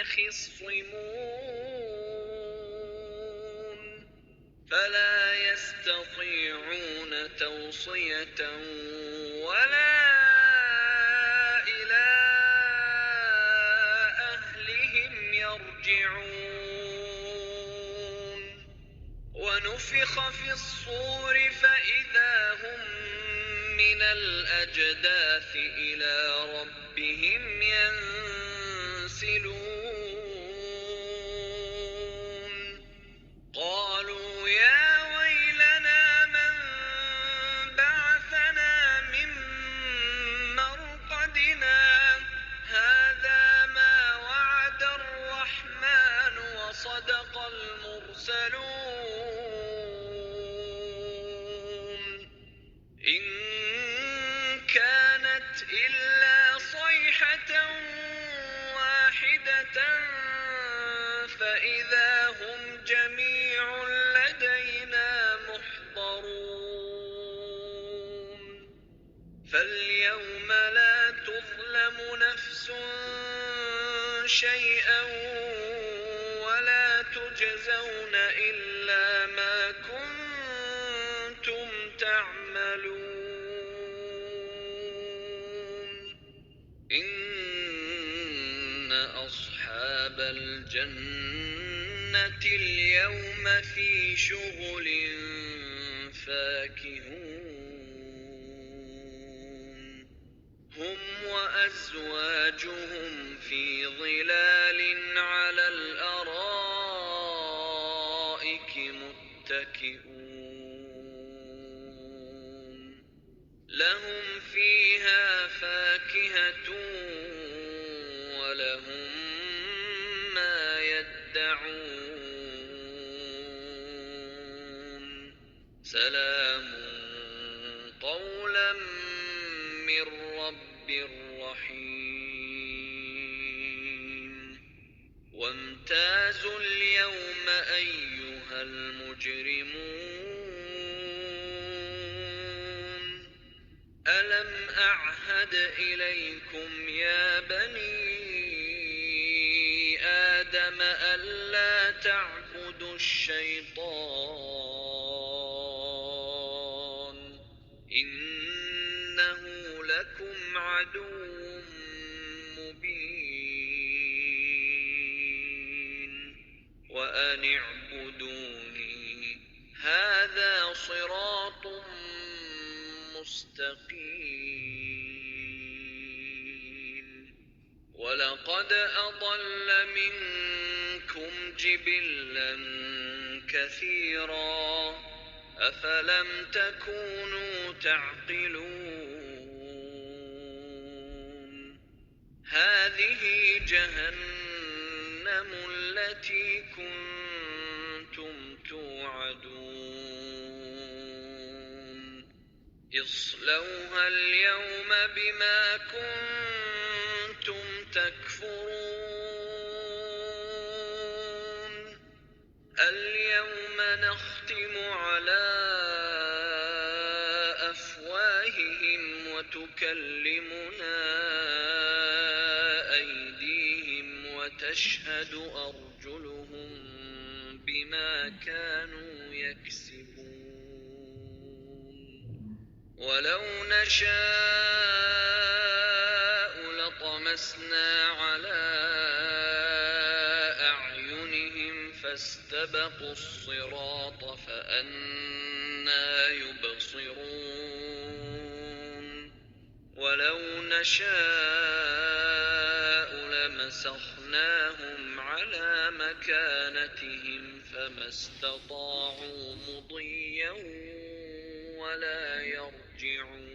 يخصمون فلا يستطيعون توصية ولا إلى أهلهم يرجعون ونفخ في الصور فإذا هم من الأجداث إلى ربهم ينسلون قالوا يا ويلنا من بعثنا من مرقدنا هذا ما وعد الرحمن وصدق المرسلون إن كانت إلا صيحة واحدة فإذا هم جميع لدينا محضرون فاليوم لا تظلم نفس شيئا ولا تجزون إلا ما كنتم تعملون إن أصحاب الجنة اليوم في شغل فاكهون هم وأزواجهم في ظلال على الأرائك متكئون لهم فيها فاكهة ولهم ما يدعون سلام قولا من رب رحيم وامتازوا اليوم أيها المجرمون ألم أعهد إليكم يا بني آدم ألا تعبدوا الشيطان إنه لكم عدو مبين وأن اعبدوني هذا صراط مستقيم ولقد أضل منكم جبلا كثيرا أفلم تكونوا تعقلون هذه جهنم التي كنتم توعدون اصلوها اليوم بما كنتم تكفرون اليوم نختم على أفواههم وتكلمنا أيديهم وتشهد أرجلهم بما كانوا يكسبون ولو نشاء لطمسنا على أعينهم فاستبقوا الصراط فأنى يبصرون ولو نشاء لمسخناهم على مكانتهم فما استطاعوا مضيا ولا يرجعون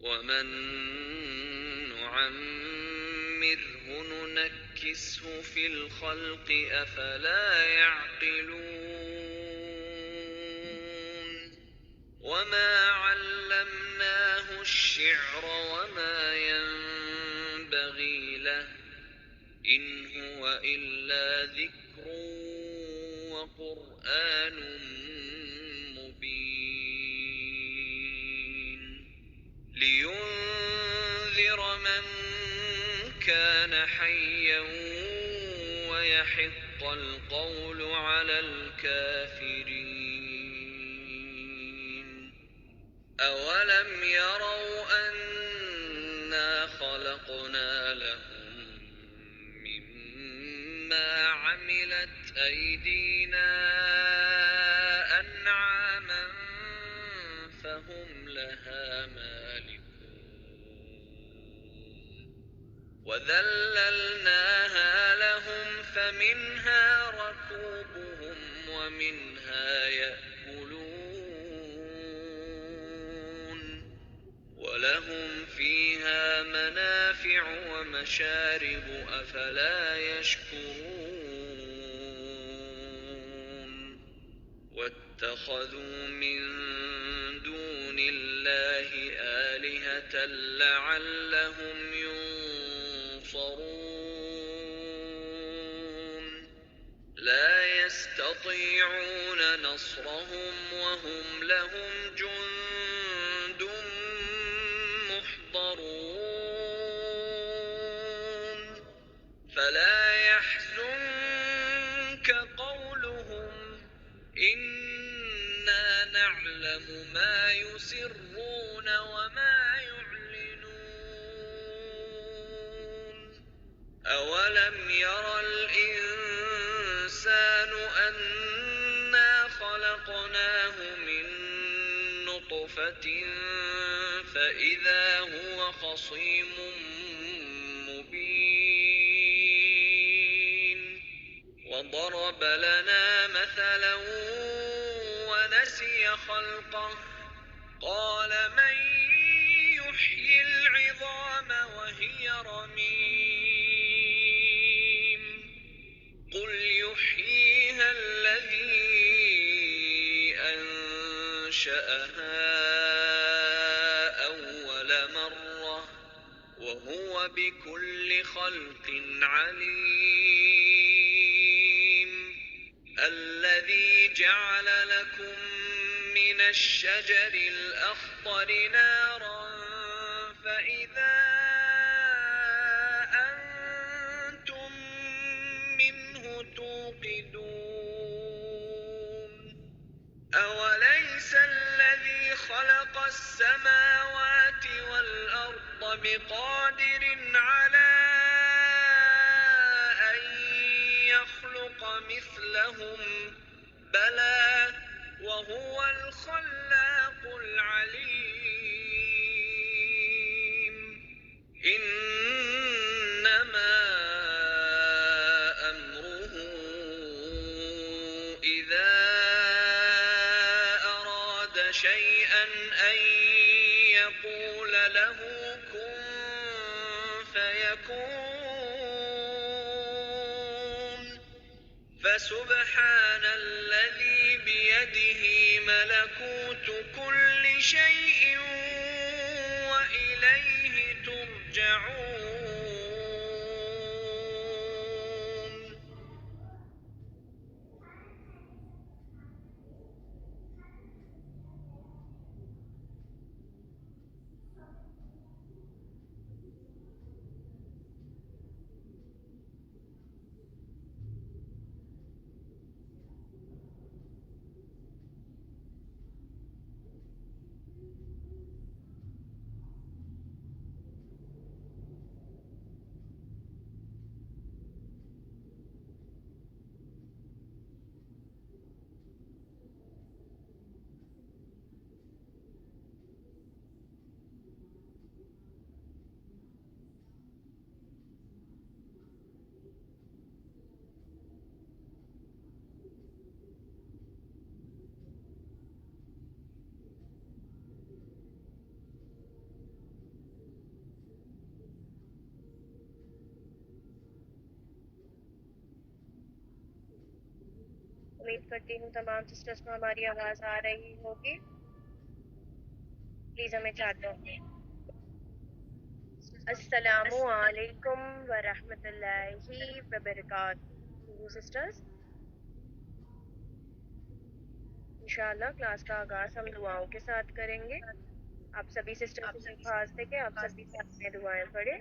ومن نعمره ننكسه في الخلق أفلا يعقلون وما علمناه الشعر وما ينبغي له إن هو إلا ذكر وقرآن مبين لينذر من كان يحق القول على الكافرين أولم يروا أنا خلقنا لهم مما عملت أيدينا أنعاما فهم لها مالكون وذللناها لهم فمنها ركوبهم ومنها يأكلون ولهم فيها منافع ومشارب أفلا يشكرون واتخذوا من دون الله آلهة لعلهم ينصرون لا يستطيعون نصرهم وهم لهم جند محضرون فلا يحزنك قولهم إنا نعلم ما يسرون وما يعلنون أولم ير الإنسان أنا خلقناه من نطفة فإذا هو خصيم مبين وضرب لنا مثلا ونسي خلقه قال من يحيي العظام وهي رميم قل يحييها الذي أنشأها أول مرة وهو بكل خلق عليم الذي جعل لكم من الشجر الأخضر نارا فإذا أنتم منه توقدون أوليس الذي خلق السماوات والأرض بقادر على أن يخلق مثلهم بلى وهو الخلاق العليم إنما أمره إذا أراد شيئا أن يقول له كن فيكون فسبحان الذي بيده ملكوت كل شيء وإليه ترجعون. امید کرتی ہوں تمام سسٹرز کو ہماری آواز آ رہی ہوگی. پلیز ہمیں چیٹ دو. السلام علیکم ورحمۃ اللہ وبرکاتہ سسٹرز. انشاءاللہ کلاس کا آغاز ہم دعاؤں کے ساتھ کریں گے. آپ سبھی سسٹرز سے درخواست ہے کہ آپ سبھی ساتھ میں دعائیں پڑھیں.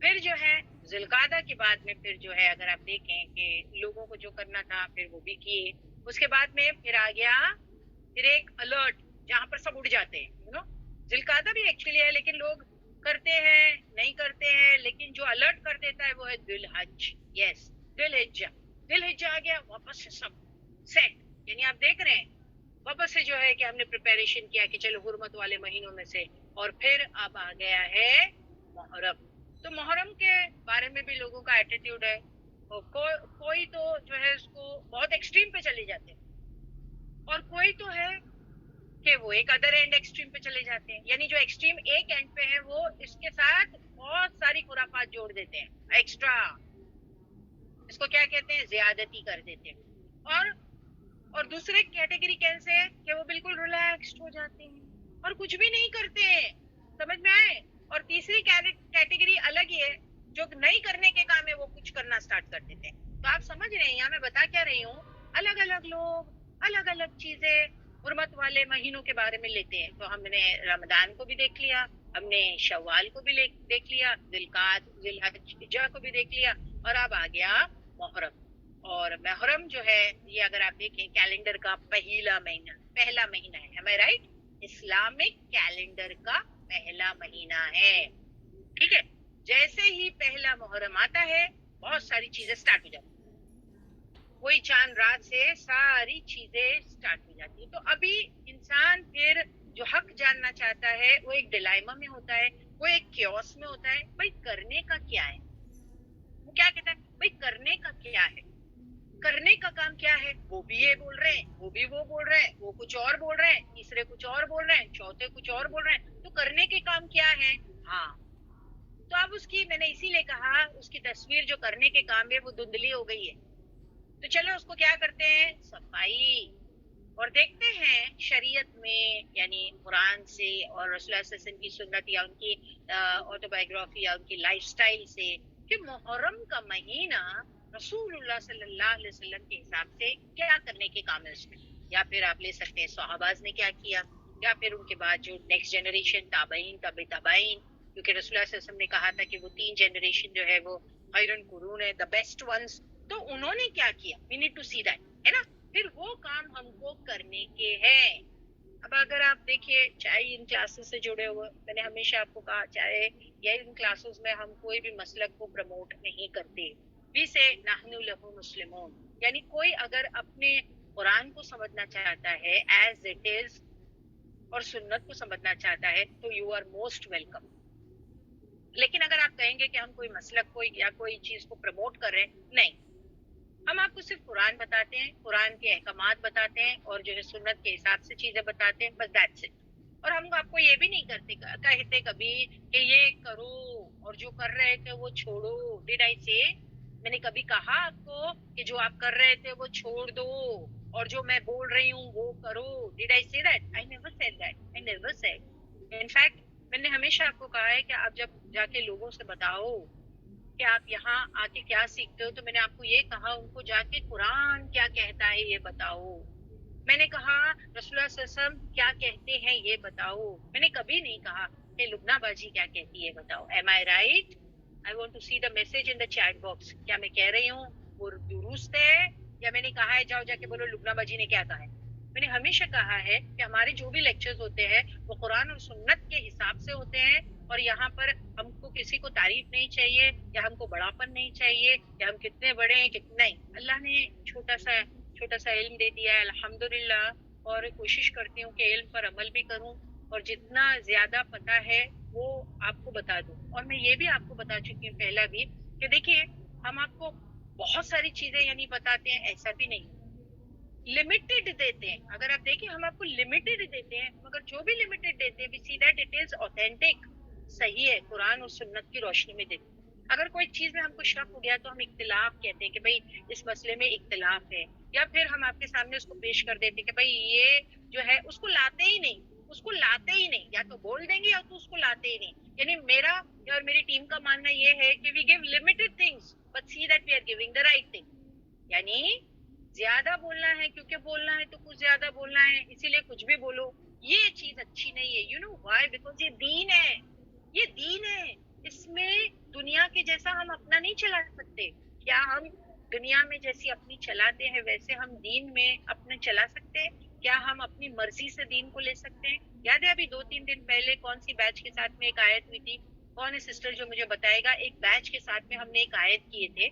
پھر جو ہے ذوالقعدہ کے بعد میں پھر جو ہے اگر آپ دیکھیں کہ لوگوں کو جو کرنا تھا پھر وہ بھی کیے. اس کے بعد میں پھر آ گیا پھر ایک الرٹ جہاں پر سب اڑ جاتے ہیں. ذوالقعدہ بھی ایکچولی ہے لیکن لوگ کرتے ہیں نہیں کرتے ہیں, لیکن جو الرٹ کر دیتا ہے وہ ہے ذی الحج. یس, ذی الحجہ آ گیا واپس سے سب سیٹ. یعنی آپ دیکھ رہے ہیں واپس سے جو ہے کہ ہم نے پریپریشن کیا کہ چلو حرمت والے مہینوں میں سے, اور پھر اب آ گیا ہے محرم. تو محرم کے بارے میں بھی لوگوں کا ایٹیٹیوڈ ہے, کوئی تو جو ہے اس کو بہت ایکسٹریم پہ چلے جاتے ہیں, اور کوئی تو ہے کہ وہ ایک ادر اینڈ ایکسٹریم پہ چلے جاتے ہیں. یعنی جو ایکسٹریم ایک اینڈ پہ ہے وہ اس کے ساتھ بہت ساری خرافات جوڑ دیتے ہیں ایکسٹرا, اس کو کیا کہتے ہیں زیادتی کر دیتے ہیں. اور دوسرے کیٹیگری کیسے ہے کہ وہ بالکل ریلیکسڈ ہو جاتے ہیں اور کچھ بھی نہیں کرتے ہیں, سمجھ میں آئے. اور تیسری کیٹیگری الگ ہی ہے جو نہیں کرنے کے کام ہے وہ کچھ کرنا سٹارٹ کر دیتے ہیں. تو آپ سمجھ رہے ہیں یہاں میں بتا کیا رہی ہوں, الگ الگ لوگ الگ الگ چیزیں حرمت والے مہینوں کے بارے میں لیتے ہیں. تو ہم نے رمضان کو بھی دیکھ لیا, ہم نے شوال کو بھی دیکھ لیا, ذوالحجہ کو بھی دیکھ لیا, اور اب آ گیا محرم. اور محرم جو ہے یہ اگر آپ دیکھیں کیلنڈر کا پہلا مہینہ ہے, am I right؟ Islamic calendar کا پہلا مہینہ ہے. ٹھیک ہے, جیسے ہی پہلا محرم آتا ہے بہت ساری چیزیں سٹارٹ ہو جاتی ہیں, وہی چاند رات سے ساری چیزیں سٹارٹ ہو جاتی ہیں. تو ابھی انسان پھر جو حق جاننا چاہتا ہے وہ ایک ڈیلائما میں ہوتا ہے, وہ ایک کیوس میں ہوتا ہے. بھائی کرنے کا کیا ہے, وہ کیا کہتا ہے بھائی کرنے کا کیا ہے, کرنے کا کام کیا ہے. وہ بھی یہ بول رہے ہیں, وہ بھی وہ بول رہے ہیں, وہ کچھ اور بول رہے ہیں, تیسرے کچھ اور بول رہے ہیں, چوتھے کچھ اور بول رہے ہیں. تو کرنے کے کام کیا ہے؟ ہاں, تو اب اس کی میں نے اسی لیے کہا اس کی تصویر جو کرنے کے کام ہے وہ دھندلی ہو گئی ہے. تو چلو اس کو کیا کرتے ہیں, صفائی. اور دیکھتے ہیں شریعت میں یعنی قرآن سے اور رسول اللہ صلی اللہ علیہ وسلم کی سنت یا ان کی آٹوبایوگرافی یا ان کی لائف سٹائل سے کہ محرم کا مہینہ رسول اللہ صلی اللہ علیہ وسلم کے حساب سے کیا کرنے کے کام ہے اس میں. یا پھر آپ لے سکتے ہیں صحاباز نے کیا کیا, یا پھر ان کے بعد جو نیکسٹ جنریشن تابعین تابعین, کیونکہ رسول اللہ صلی اللہ علیہ وسلم نے کہا تھا کہ وہ 3 جنریشن جو ہے وہ خیر القرون ہے, دا بیسٹ ونس. تو انہوں نے کیا کیا, we need to see that, ہے نا. پھر وہ کام ہم کو کرنے کے ہیں. اب اگر آپ دیکھیے چاہے ان کلاسز سے جڑے ہوئے, میں نے ہمیشہ آپ کو کہا چاہے یا ان کلاسز میں ہم کوئی بھی مسلک کو پروموٹ نہیں کرتے, وی سے نحن لہ مسلمون. یعنی کوئی اگر اپنے قرآن کو سمجھنا چاہتا ہے ایز اٹ از اور سنت کو سمجھنا چاہتا ہے تو یو آر موسٹ ویلکم. لیکن اگر آپ کہیں گے کہ ہم کوئی مسلک کو یا کوئی چیز کو پروموٹ کر رہے ہیں, نہیں, ہم آپ کو صرف قرآن بتاتے ہیں, قرآن کے احکامات بتاتے ہیں اور جو ہے سنت کے حساب سے چیزیں بتاتے ہیں, بس دیٹس اٹ. اور ہم آپ کو یہ بھی نہیں کہتے کبھی کہ یہ کرو اور جو کر رہے تھے وہ چھوڑو. ڈیڈ آئی سے, میں نے کبھی کہا آپ کو کہ جو آپ کر رہے تھے وہ چھوڑ دو اور جو میں بول رہی ہوں وہ کرو؟ ڈیڈ آئی سے that? I never said that, I never said. In fact میں نے ہمیشہ آپ کو کہا ہے کہ آپ جب جا کے لوگوں سے بتاؤ کہ آپ یہاں آ کے کیا سیکھتے ہو, تو میں نے آپ کو یہ کہا ان کو جا کے قرآن کیا کہتا ہے یہ بتاؤ. میں نے کہا رسول اللہ صلی اللہ علیہ وسلم کیا کہتے ہیں یہ بتاؤ. میں نے کبھی نہیں کہا کہ لبنہ باجی کیا کہتی ہے بتاؤ. Am I right? I want to see the message in the chat box. کیا میں کہہ رہی ہوں وہ درست ہے, یا میں نے کہا ہے جاؤ جا کے بولو لبنہ باجی نے کیا کہا ہے؟ میں نے ہمیشہ کہا ہے کہ ہمارے جو بھی لیکچرز ہوتے ہیں وہ قرآن اور سنت کے حساب سے ہوتے ہیں, اور یہاں پر ہم کو کسی کو تعریف نہیں چاہیے یا ہم کو بڑاپن نہیں چاہیے کہ ہم کتنے بڑے ہیں کتنے نہیں. اللہ نے چھوٹا سا علم دے دیا ہے الحمدللہ, اور کوشش کرتی ہوں کہ علم پر عمل بھی کروں اور جتنا زیادہ پتہ ہے وہ آپ کو بتا دوں. اور میں یہ بھی آپ کو بتا چکی ہوں پہلا بھی کہ دیکھیے ہم آپ کو بہت ساری چیزیں یعنی بتاتے ہیں, ایسا بھی نہیں, لمیٹڈ دیتے ہیں. اگر آپ دیکھیں ہم آپ کو لمیٹڈ دیتے ہیں, مگر جو بھی لمیٹڈ دیتے ہیں we see that it is authentic, صحیح ہے, قرآن اور سنت کی روشنی میں دیتے ہیں. اگر کوئی چیز میں ہم کو شک ہو گیا تو ہم اختلاف کہتے ہیں کہ بھئی اس مسئلے میں اختلاف ہے, یا پھر ہم آپ کے سامنے اس کو پیش کر دیتے ہیں کہ بھئی یہ جو ہے اس کو لاتے ہی نہیں, یا تو بول دیں گے یا تو اس کو لاتے ہی نہیں. یعنی میرا اور میری ٹیم کا ماننا یہ ہے کہ we give limited things but see that we are giving the right thing. یعنی زیادہ بولنا ہے کیونکہ بولنا ہے تو کچھ زیادہ بولنا ہے اسی لیے کچھ بھی بولو, یہ چیز اچھی نہیں ہے. You know Y? بیکاز یہ دین ہے, یہ دین ہے, اس میں دنیا کے کے جیسا ہم اپنا نہیں چلا سکتے؟ کیا ہم دنیا میں جیسی اپنی چلاتے ہیں ویسے ہم دین میں اپنے چلا سکتے ہیں؟ کیا ہم اپنی مرضی سے دین کو لے سکتے ہیں؟ یاد ہے ابھی 2-3 دن پہلے کون سی بیچ کے ساتھ میں ایک آیت ہوئی تھی؟ کون ہے سسٹر جو مجھے بتائے گا؟ ایک بیچ کے ساتھ میں ہم نے ایک آیت کیے تھے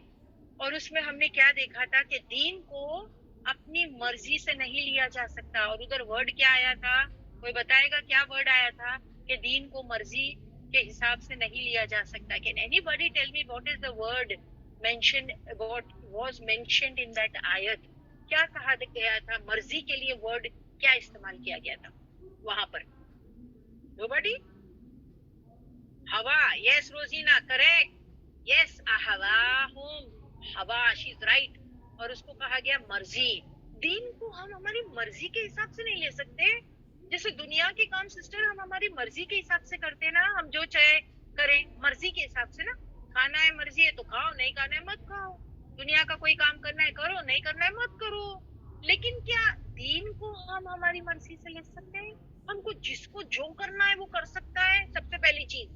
اور اس میں ہم نے کیا دیکھا تھا کہ دین کو اپنی مرضی سے نہیں لیا جا سکتا. اور ادھر ورڈ کیا آیا تھا؟ کوئی بتائے گا کیا ورڈ آیا تھا کہ دین کو مرضی کے حساب سے نہیں لیا جا سکتا؟ Can anybody tell me what is the word mentioned, what was mentioned in that ayat? کیا کہا گیا تھا؟ مرضی کے لیے ورڈ کیا استعمال کیا گیا تھا وہاں پر؟ Nobody? ہوا. Yes روزینا, correct. Yes, اہواہم. ہوا, she is right. اور اس کو کہا گیا مرضی. دین کو ہم ہماری مرضی کے حساب سے نہیں لے سکتے. جیسے دنیا کے کام سسٹر ہم ہماری مرضی کے حساب سے کرتے نا, ہم جو چاہے کریں مرضی کے حساب سے نا. کھانا ہے مرضی ہے تو کھاؤ, نہیں کھانا ہے مت کھاؤ. دنیا کا کوئی کام کرنا ہے کرو, نہیں کرنا ہے مت کرو. لیکن کیا دین کو ہم ہماری مرضی سے لے سکتے ہیں؟ ہم کو جس کو جو کرنا ہے وہ کر سکتا ہے. سب سے پہلی چیز,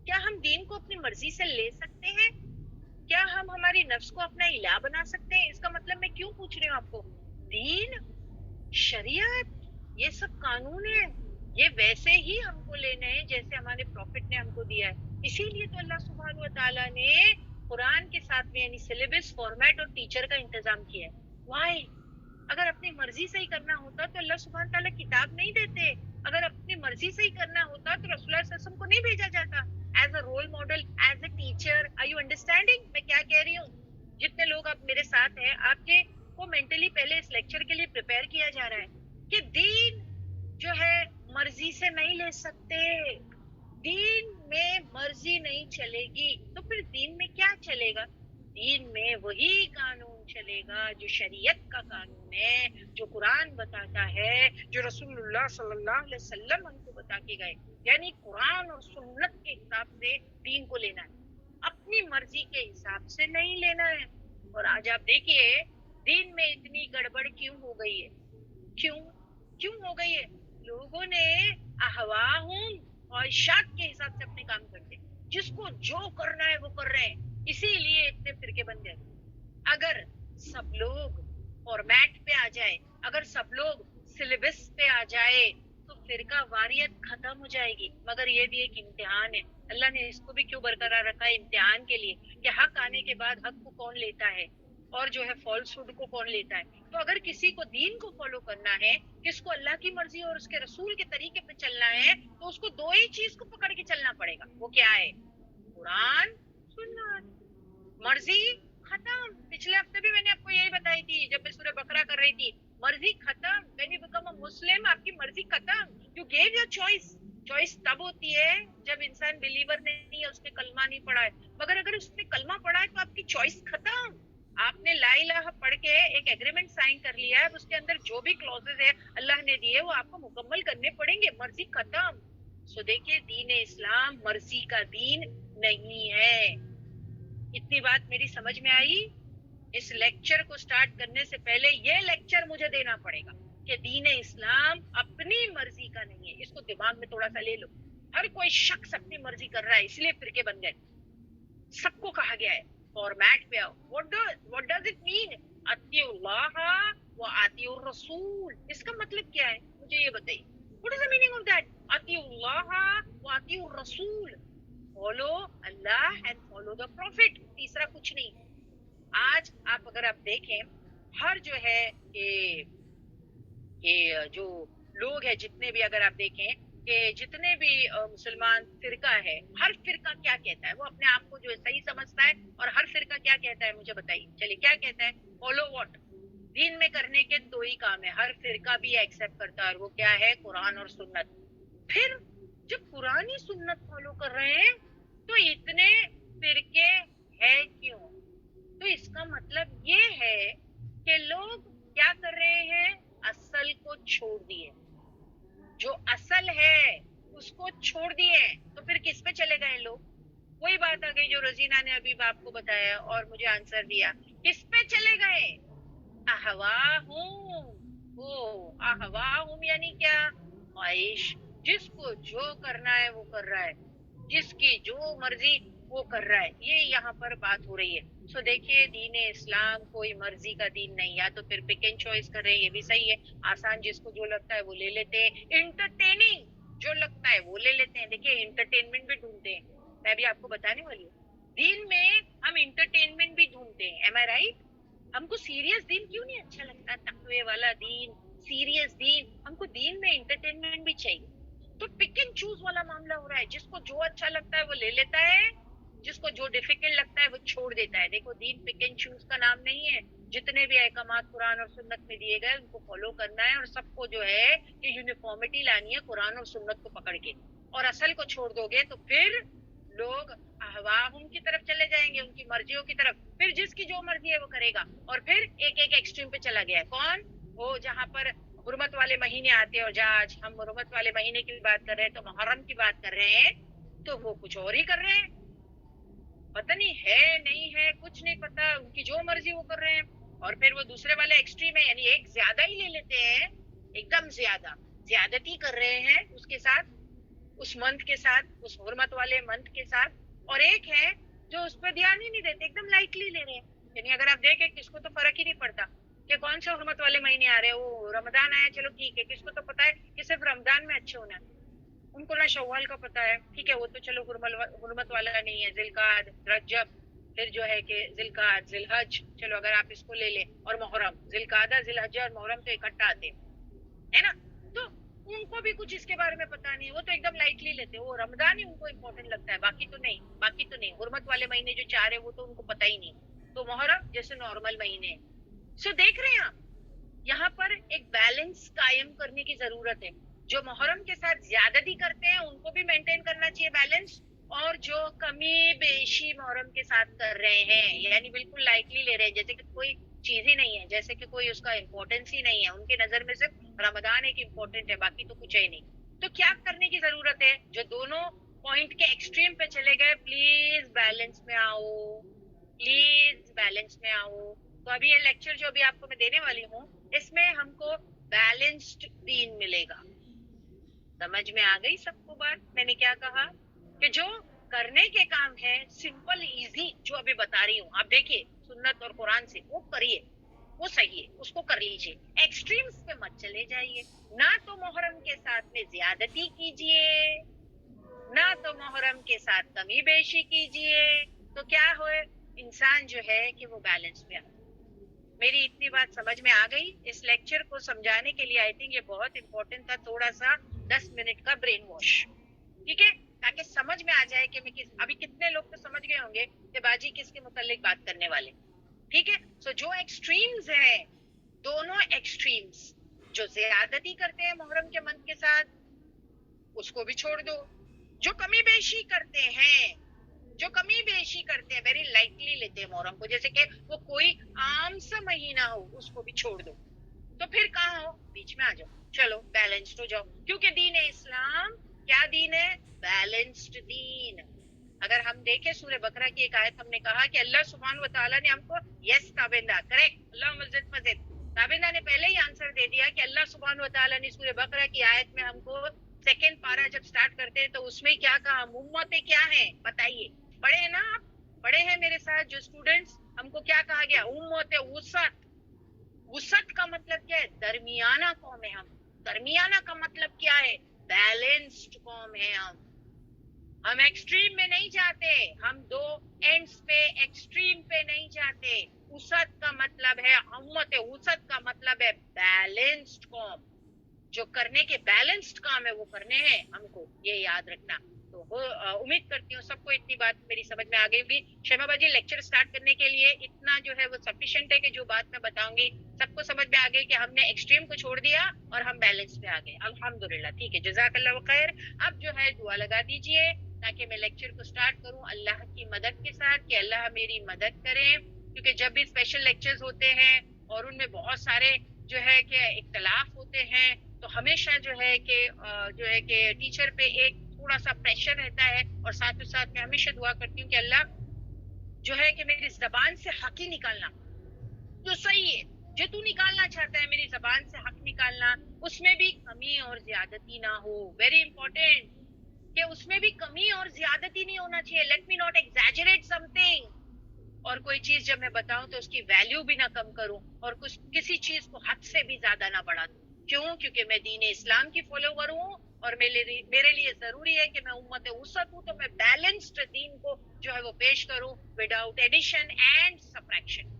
کیا ہم دین کو اپنی مرضی سے لے سکتے ہیں؟ کیا ہم ہماری نفس کو اپنا الہ بنا سکتے ہیں؟ اس کا مطلب میں کیوں پوچھ رہی ہوں آپ کو, دین, شریعت, یہ سب قانون ہے, یہ ویسے ہی ہم کو لینے ہیں جیسے ہمارے پروفٹ نے ہم کو دیا ہے. اسی لیے تو اللہ سبحانہ و تعالیٰ نے قرآن کے ساتھ میں یعنی سلیبس, فارمیٹ اور ٹیچر کا انتظام کیا ہے. وائی؟ اگر اپنی مرضی سے ہی کرنا ہوتا تو اللہ سبحانہ تعالیٰ کتاب نہیں دیتے. اگر اپنی مرضی سے ہی کرنا ہوتا تو رسول اللہ صلی اللہ علیہ وسلم کو نہیں بھیجا جاتا as a role model, as a teacher. Are you understanding میں کیا کہہ رہی ہوں؟ جتنے لوگ اب میرے ساتھ ہیں, آپ کے کو مینٹلی پہلے اس لیکچر کے لیے پریپیئر کیا جا رہا ہے کہ دین جو ہے مرضی سے نہیں لے سکتے. دین میں مرضی نہیں چلے گی تو پھر دین میں کیا چلے گا؟ دین میں وہی قانون چلے گا جو شریعت کا قانون ہے, جو قرآن بتاتا ہے, جو رسول اللہ صلی اللہ علیہ وسلم ہم کو بتا کے گئے. یعنی قرآن اور سنت کے حساب سے دین کو لینا ہے, اپنی مرضی کے حساب سے نہیں لینا ہے. اور آج آپ دیکھیے دین میں اتنی گڑبڑ کیوں ہو گئی ہے؟ کیوں ہو گئی ہے؟ لوگوں نے اہواہم, خواہشات کے حساب سے اپنے کام کرتے, جس کو جو کرنا ہے وہ کر رہے ہیں. اسی لیے اتنے فرقے بن گئے. اگر سب لوگ فارمیٹ پہ آ جائے, اگر سب لوگ سلیبس پہ آ جائے تو فرقہ واریت ختم ہو جائے گی. مگر یہ بھی ایک امتحان ہے. اللہ نے اس کو بھی کیوں برقرار رکھا ہے؟ امتحان کے لیے کہ حق آنے کے بعد حق کو کون لیتا ہے اور جو ہے فالس ہوڈ کو کون لیتا ہے. تو اگر کسی کو دین کو فالو کرنا ہے, کس کو اللہ کی مرضی اور اس کے رسول کے طریقے پہ چلنا ہے, تو اس کو دو ہی چیز کو پکڑ کے چلنا پڑے گا. وہ کیا ہے؟ قرآن, سنت. مرضی ختم. پچھلے ہفتے بھی میں نے آپ کو یہی بتائی تھی جب میں سورہ بقرہ کر رہی تھی. مرضی ختم. when you become a Muslim, آپ کی مرضی ختم. you gave your choice. Choice تب ہوتی ہے جب انسان بلیور نہیں ہے, اس نے کلمہ نہیں پڑھا ہے. مگر اگر اس نے کلمہ پڑھا ہے تو آپ کی چوائس ختم. آپ نے لا الہ پڑھ کے ایک ایگریمنٹ سائن کر لیا ہے, اس کے اندر جو بھی کلوزز ہے اللہ نے دیے وہ آپ کو مکمل کرنے پڑیں گے. مرضی ختم. سو دیکھیے دین اسلام مرضی کا دین نہیں ہے. اتنی بات میری سمجھ میں آئی؟ اس لیکچر کو سٹارٹ کرنے سے پہلے یہ لیکچر مجھے دینا پڑے گا کہ دین اسلام اپنی مرضی کا نہیں ہے. اس کو دماغ میں تھوڑا سا لے لو. ہر کوئی شخص اپنی مرضی کر رہا ہے, اس لیے فرقے بن گئے. سب کو کہا گیا ہے فارمیٹ پہ آؤ. what does it mean? اطیعوا اللہ و اطیعوا الرسول. اس کا مطلب کیا ہے مجھے یہ بتائیے. what is the meaning of that? اطیعوا اللہ و اطیعوا الرسول. follow Allah and follow the prophet. تیسرا کچھ نہیں. آج آپ اگر آپ دیکھیں ہر جو ہے یہ جو لوگ ہیں جتنے بھی, اگر آپ دیکھیں کہ جتنے بھی مسلمان فرقہ ہے, ہر فرقہ کیا کہتا ہے؟ وہ اپنے آپ کو جو ہے صحیح سمجھتا ہے. اور ہر فرقہ کیا کہتا ہے مجھے بتائیے. چلیے کیا کہتا ہے؟ Follow what. دین میں کرنے کے دو ہی کام ہے, ہر فرقہ بھی ایکسپٹ کرتا ہے, اور وہ کیا ہے؟ قرآن اور سنت. پھر جب قرآن ہی سنت فالو کر رہے ہیں تو اتنے فرقے ہیں کیوں؟ تو اس کا مطلب یہ ہے کہ لوگ کیا کر رہے ہیں؟ اصل کو چھوڑ دیے. جو اصل ہے اس کو چھوڑ دیے. تو پھر کس پہ چلے گئے لوگ؟ وہی بات آ گئی جو رزینہ نے ابھی آپ کو بتایا اور مجھے آنسر دیا. کس پہ چلے گئے؟ اہواہم. وہ اہواہم یعنی کیا؟ خواہش. جس کو جو کرنا ہے وہ کر رہا ہے, جس کی جو مرضی وہ کر رہا ہے. یہ یہاں پر بات ہو رہی ہے. سو دیکھیے دین اسلام کوئی مرضی کا دین نہیں. یا تو پھر پک اینڈ چوائس کر رہے ہیں, یہ بھی صحیح ہے. آسان جس کو جو لگتا ہے وہ لے لیتے ہیں. انٹرٹیننگ جو لگتا ہے وہ لے لیتے ہیں. دیکھیے انٹرٹینمنٹ بھی ڈھونڈتے ہیں. میں بھی آپ کو بتانے والی ہوں, دین میں ہم انٹرٹینمنٹ بھی ڈھونڈتے ہیں. M I right? ہم کو سیریس دین کیوں نہیں اچھا لگتا؟ تقوی والا دین, سیریس دین. ہم کو دین میں انٹرٹینمنٹ بھی چاہیے. تو پک اینڈ چوز والا معاملہ ہو رہا ہے. جس کو جو اچھا لگتا ہے وہ لے لیتا ہے, جس کو جو ڈیفیکلٹ لگتا ہے وہ چھوڑ دیتا ہے. دیکھو دین پک اینڈ چوز کا نام نہیں ہے. جتنے بھی احکامات قرآن اور سنت میں دیے گئے ان کو فالو کرنا ہے, اور سب کو جو ہے کہ یونیفارمٹی لانی ہے قرآن اور سنت کو پکڑ کے. اور اصل کو چھوڑ دو گے تو پھر لوگ احواہم کی طرف چلے جائیں گے, ان کی مرضیوں کی طرف. پھر جس کی جو مرضی ہے وہ کرے گا. اور پھر ایک ایکسٹریم پہ چلا گیا ہے. کون وہ؟ جہاں پر حرمت والے مہینے آتے ہیں, اور آج ہم حرمت والے مہینے کی بات کر رہے ہیں تو محرم کی بات کر رہے ہیں, تو وہ کچھ اور ہی کر رہے ہیں. پتہ نہیں ہے نہیں ہے, کچھ نہیں پتا, ان کی جو مرضی وہ کر رہے ہیں. اور پھر وہ دوسرے والے ایکسٹریم ہے, یعنی ایک زیادہ ہی لے لیتے ہیں, ایک دم زیادتی کر رہے ہیں اس کے ساتھ, اس منتھ کے ساتھ, اس حرمت والے منتھ کے ساتھ. اور ایک ہے جو اس پہ دھیان ہی نہیں دیتے, ایک دم لائٹلی لے رہے ہیں. یعنی اگر آپ دیکھیں کس کو تو فرق ہی نہیں پڑتا کہ کون سے حرمت والے مہینے آ رہے ہیں. وہ رمضان آیا چلو ٹھیک ہے, کس کو تو پتا ہے کہ صرف رمضان میں اچھے ہونا ہے. ان کو نہ شوال کا پتا ہے, ٹھیک ہے وہ تو چلو حرمت والا نہیں ہے. ذوالقعدہ, رجب, پھر جو ہے کہ ذوالقعدہ, ذوالحج, چلو اگر آپ اس کو لے لیں, اور محرم. ذوالقعدہ, ذوالحج اور محرم تو اکٹھا آتے ہیں, ہے نا. تو ان کو بھی کچھ اس کے بارے میں پتا نہیں, وہ تو ایک دم لائٹلی لیتے. وہ رمضان ہی ان کو امپورٹنٹ لگتا ہے, باقی تو نہیں. حرمت والے مہینے جو 4 ہے وہ تو ان کو پتا ہی نہیں. تو محرم جیسے نارمل مہینے. سو دیکھ رہے ہیں آپ, یہاں پر ایک بیلنس قائم کرنے کی ضرورت ہے. جو محرم کے ساتھ زیادتی کرتے ہیں ان کو بھی مینٹین کرنا چاہیے بیلنس, اور جو کمی بیشی محرم کے ساتھ کر رہے ہیں, یعنی بالکل لائٹلی لے رہے ہیں, جیسے کہ کوئی چیز ہی نہیں ہے, جیسے کہ کوئی اس کا امپورٹینس ہی نہیں ہے. ان کے نظر میں صرف رمضان ایک امپورٹنٹ ہے, باقی تو کچھ ہے نہیں. تو کیا کرنے کی ضرورت ہے؟ جو دونوں پوائنٹ کے ایکسٹریم پہ چلے گئے, پلیز بیلنس میں آؤ, پلیز بیلنس میں آؤ. تو ابھی یہ لیکچر جو ابھی آپ کو میں دینے والی ہوں, اس میں ہم کو بیلنسڈ دین ملے گا. سمجھ میں آ گئی سب کو بات؟ میں نے کیا کہا کہ جو کرنے کے کام ہے سمپل ایزی, جو ابھی بتا رہی ہوں, آپ دیکھیے سنت اور قرآن سے وہ کریے, وہ صحیح ہے, اس کو کر لیجیے. ایکسٹریمز پہ مت چلے جائیے. نہ تو محرم کے ساتھ میں زیادتی کیجیے, نہ تو محرم کے ساتھ کمی بیشی کیجیے. تو کیا ہوئے, انسان جو ہے کہ وہ بیلنس میں آئے. میری اتنی بات سمجھ میں آ گئی؟ اس لیکچر کو سمجھانے کے لیے آئی تھنک یہ بہت امپورٹنٹ تھا, تھوڑا سا 10 منٹ کا برین واش, ٹھیک ہے, تاکہ سمجھ میں آ جائے کہ میں ابھی کتنے لوگ تو سمجھ گئے ہوں گے کہ باجی کس کے متعلق بات کرنے والے, ٹھیک ہے. سو جو ایکسٹریمز ہیں, دونوں ایکسٹریمز, جو زیادتی کرتے ہیں محرم کے منتھ کے ساتھ اس کو بھی چھوڑ دو. جو کمی بیشی کرتے ہیں ویری لائٹلی لیتے ہیں محرم کو, جیسے کہ وہ کوئی عام سا مہینہ ہو, اس کو بھی چھوڑ دو. تو پھر کہاں ہو؟ بیچ میں آ جاؤ, چلو بیلنسڈ ہو جاؤ. کیونکہ دین اسلام کیا دین ہے؟ بیلنسڈ دین. اگر ہم دیکھیں سورہ بقرہ کی ایک آیت, ہم نے کہا کہ اللہ سبحانہ و تعالیٰ نے ہم کو, یس تابندہ, کریکٹ, اللہ مزید تابندہ نے پہلے ہی آنسر دے دیا کہ اللہ سبحانہ و تعالیٰ نے سورہ بقرہ کی آیت میں ہم کو سیکنڈ پارا جب سٹارٹ کرتے ہیں تو اس میں کیا کہا؟ امتیں کیا ہیں بتائیے؟ پڑھے ہیں نا آپ, پڑھے ہیں میرے ساتھ جو اسٹوڈینٹس؟ ہم کو کیا کہا گیا؟ امت وسط. وسط کا مطلب کیا ہے؟ درمیانہ قوم ہے ہم. درمیانہ کا مطلب کیا ہے؟ بیلنسڈ قوم ہے ہم ایکسٹریم میں نہیں جاتے, ہم دو اینڈز پہ ایکسٹریم پہ نہیں جاتے. وسط کا مطلب ہے امت, وسط کا مطلب ہے بیلنسڈ قوم. جو کرنے کے بیلنسڈ کام ہے وہ کرنے ہیں ہم کو, یہ یاد رکھنا. تو امید کرتی ہوں سب کو اتنی بات میری سمجھ میں آ گئی ہوگی. شیما باجی لیکچر سٹارٹ کرنے کے لیے اتنا جو ہے وہ سفیشینٹ ہے کہ جو بات میں بتاؤں گی سب کو سمجھ میں آ گئی کہ ہم نے ایکسٹریم کو چھوڑ دیا اور ہم بیلنس پہ آ گئے. الحمدللہ, ٹھیک ہے, جزاک اللہ خیر. اب جو ہے دعا لگا دیجئے تاکہ میں لیکچر کو سٹارٹ کروں اللہ کی مدد کے ساتھ, کہ اللہ میری مدد کرے. کیونکہ جب بھی اسپیشل لیکچرز ہوتے ہیں اور ان میں بہت سارے جو ہے کہ اختلاف ہوتے ہیں, تو ہمیشہ جو ہے کہ ٹیچر پہ ایک تھوڑا سا پریشر رہتا ہے. اور ساتھ میں ہمیشہ دعا کرتی ہوں کہ اللہ جو ہے کہ میری زبان سے حق ہی نکالنا, جو صحیح ہے, جو تو نکالنا چاہتا ہے میری زبان سے حق نکالنا, اس میں بھی کمی اور زیادتی نہ ہو. ویری امپورٹینٹ, کہ اس میں بھی کمی اور زیادتی نہیں ہونا چاہیے. Let me not exaggerate some thing. اور کوئی چیز جب میں بتاؤں تو اس کی ویلیو بھی نہ کم کروں اور کسی چیز کو حد سے بھی زیادہ نہ بڑھا دوں. کیوں؟ کیونکہ میں دین اسلام کی فالوور ہوں اور میرے لیے ضروری ہے کہ میں امت وسط ہوں, تو میں بیلنسڈ دین کو جو ہے وہ پیش کروں وداؤٹ ایڈیشن اینڈ سبٹریکشن.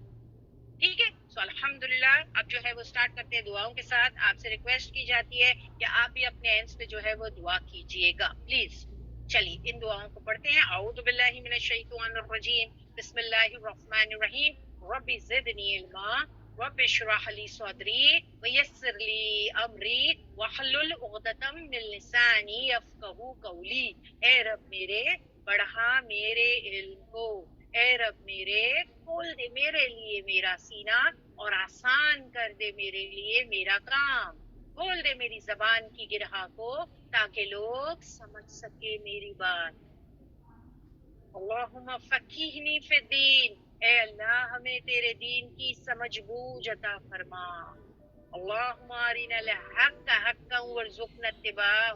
ٹھیک ہے. سو الحمدللہ اب جو ہے وہ اسٹارٹ کرتے ہیں دعاؤں کے ساتھ. آپ سے ریکویسٹ کی جاتی ہے کہ آپ بھی اپنے اینڈز پہ جو ہے وہ دعا کیجیے گا پلیز. چلیے ان دعاؤں کو پڑھتے ہیں. اعوذ باللہ من الشیطان الرجیم, بسم اللہ الرحمن الرحیم. رب زدنی علما رب اشرح لی صدری ویسر لی امری واحلل عقدۃ من لسانی یفقہوا قولی. اے رب میرے بڑھا میرے علم کو, اے رب میرے کھول دے میرے لیے میرا سینہ اور آسان کر دے میرے لیے میرا کام. کھول دے میری زبان کی گرہا کو تاکہ لوگ سمجھ سکے میری بات. اللہم فقیہنی فی الدین, اے اللہ ہمیں تیرے دین کی سمجھ بوجھ عطا فرما. اللہم ارنا الحق حقا وارزقنا اتباعہ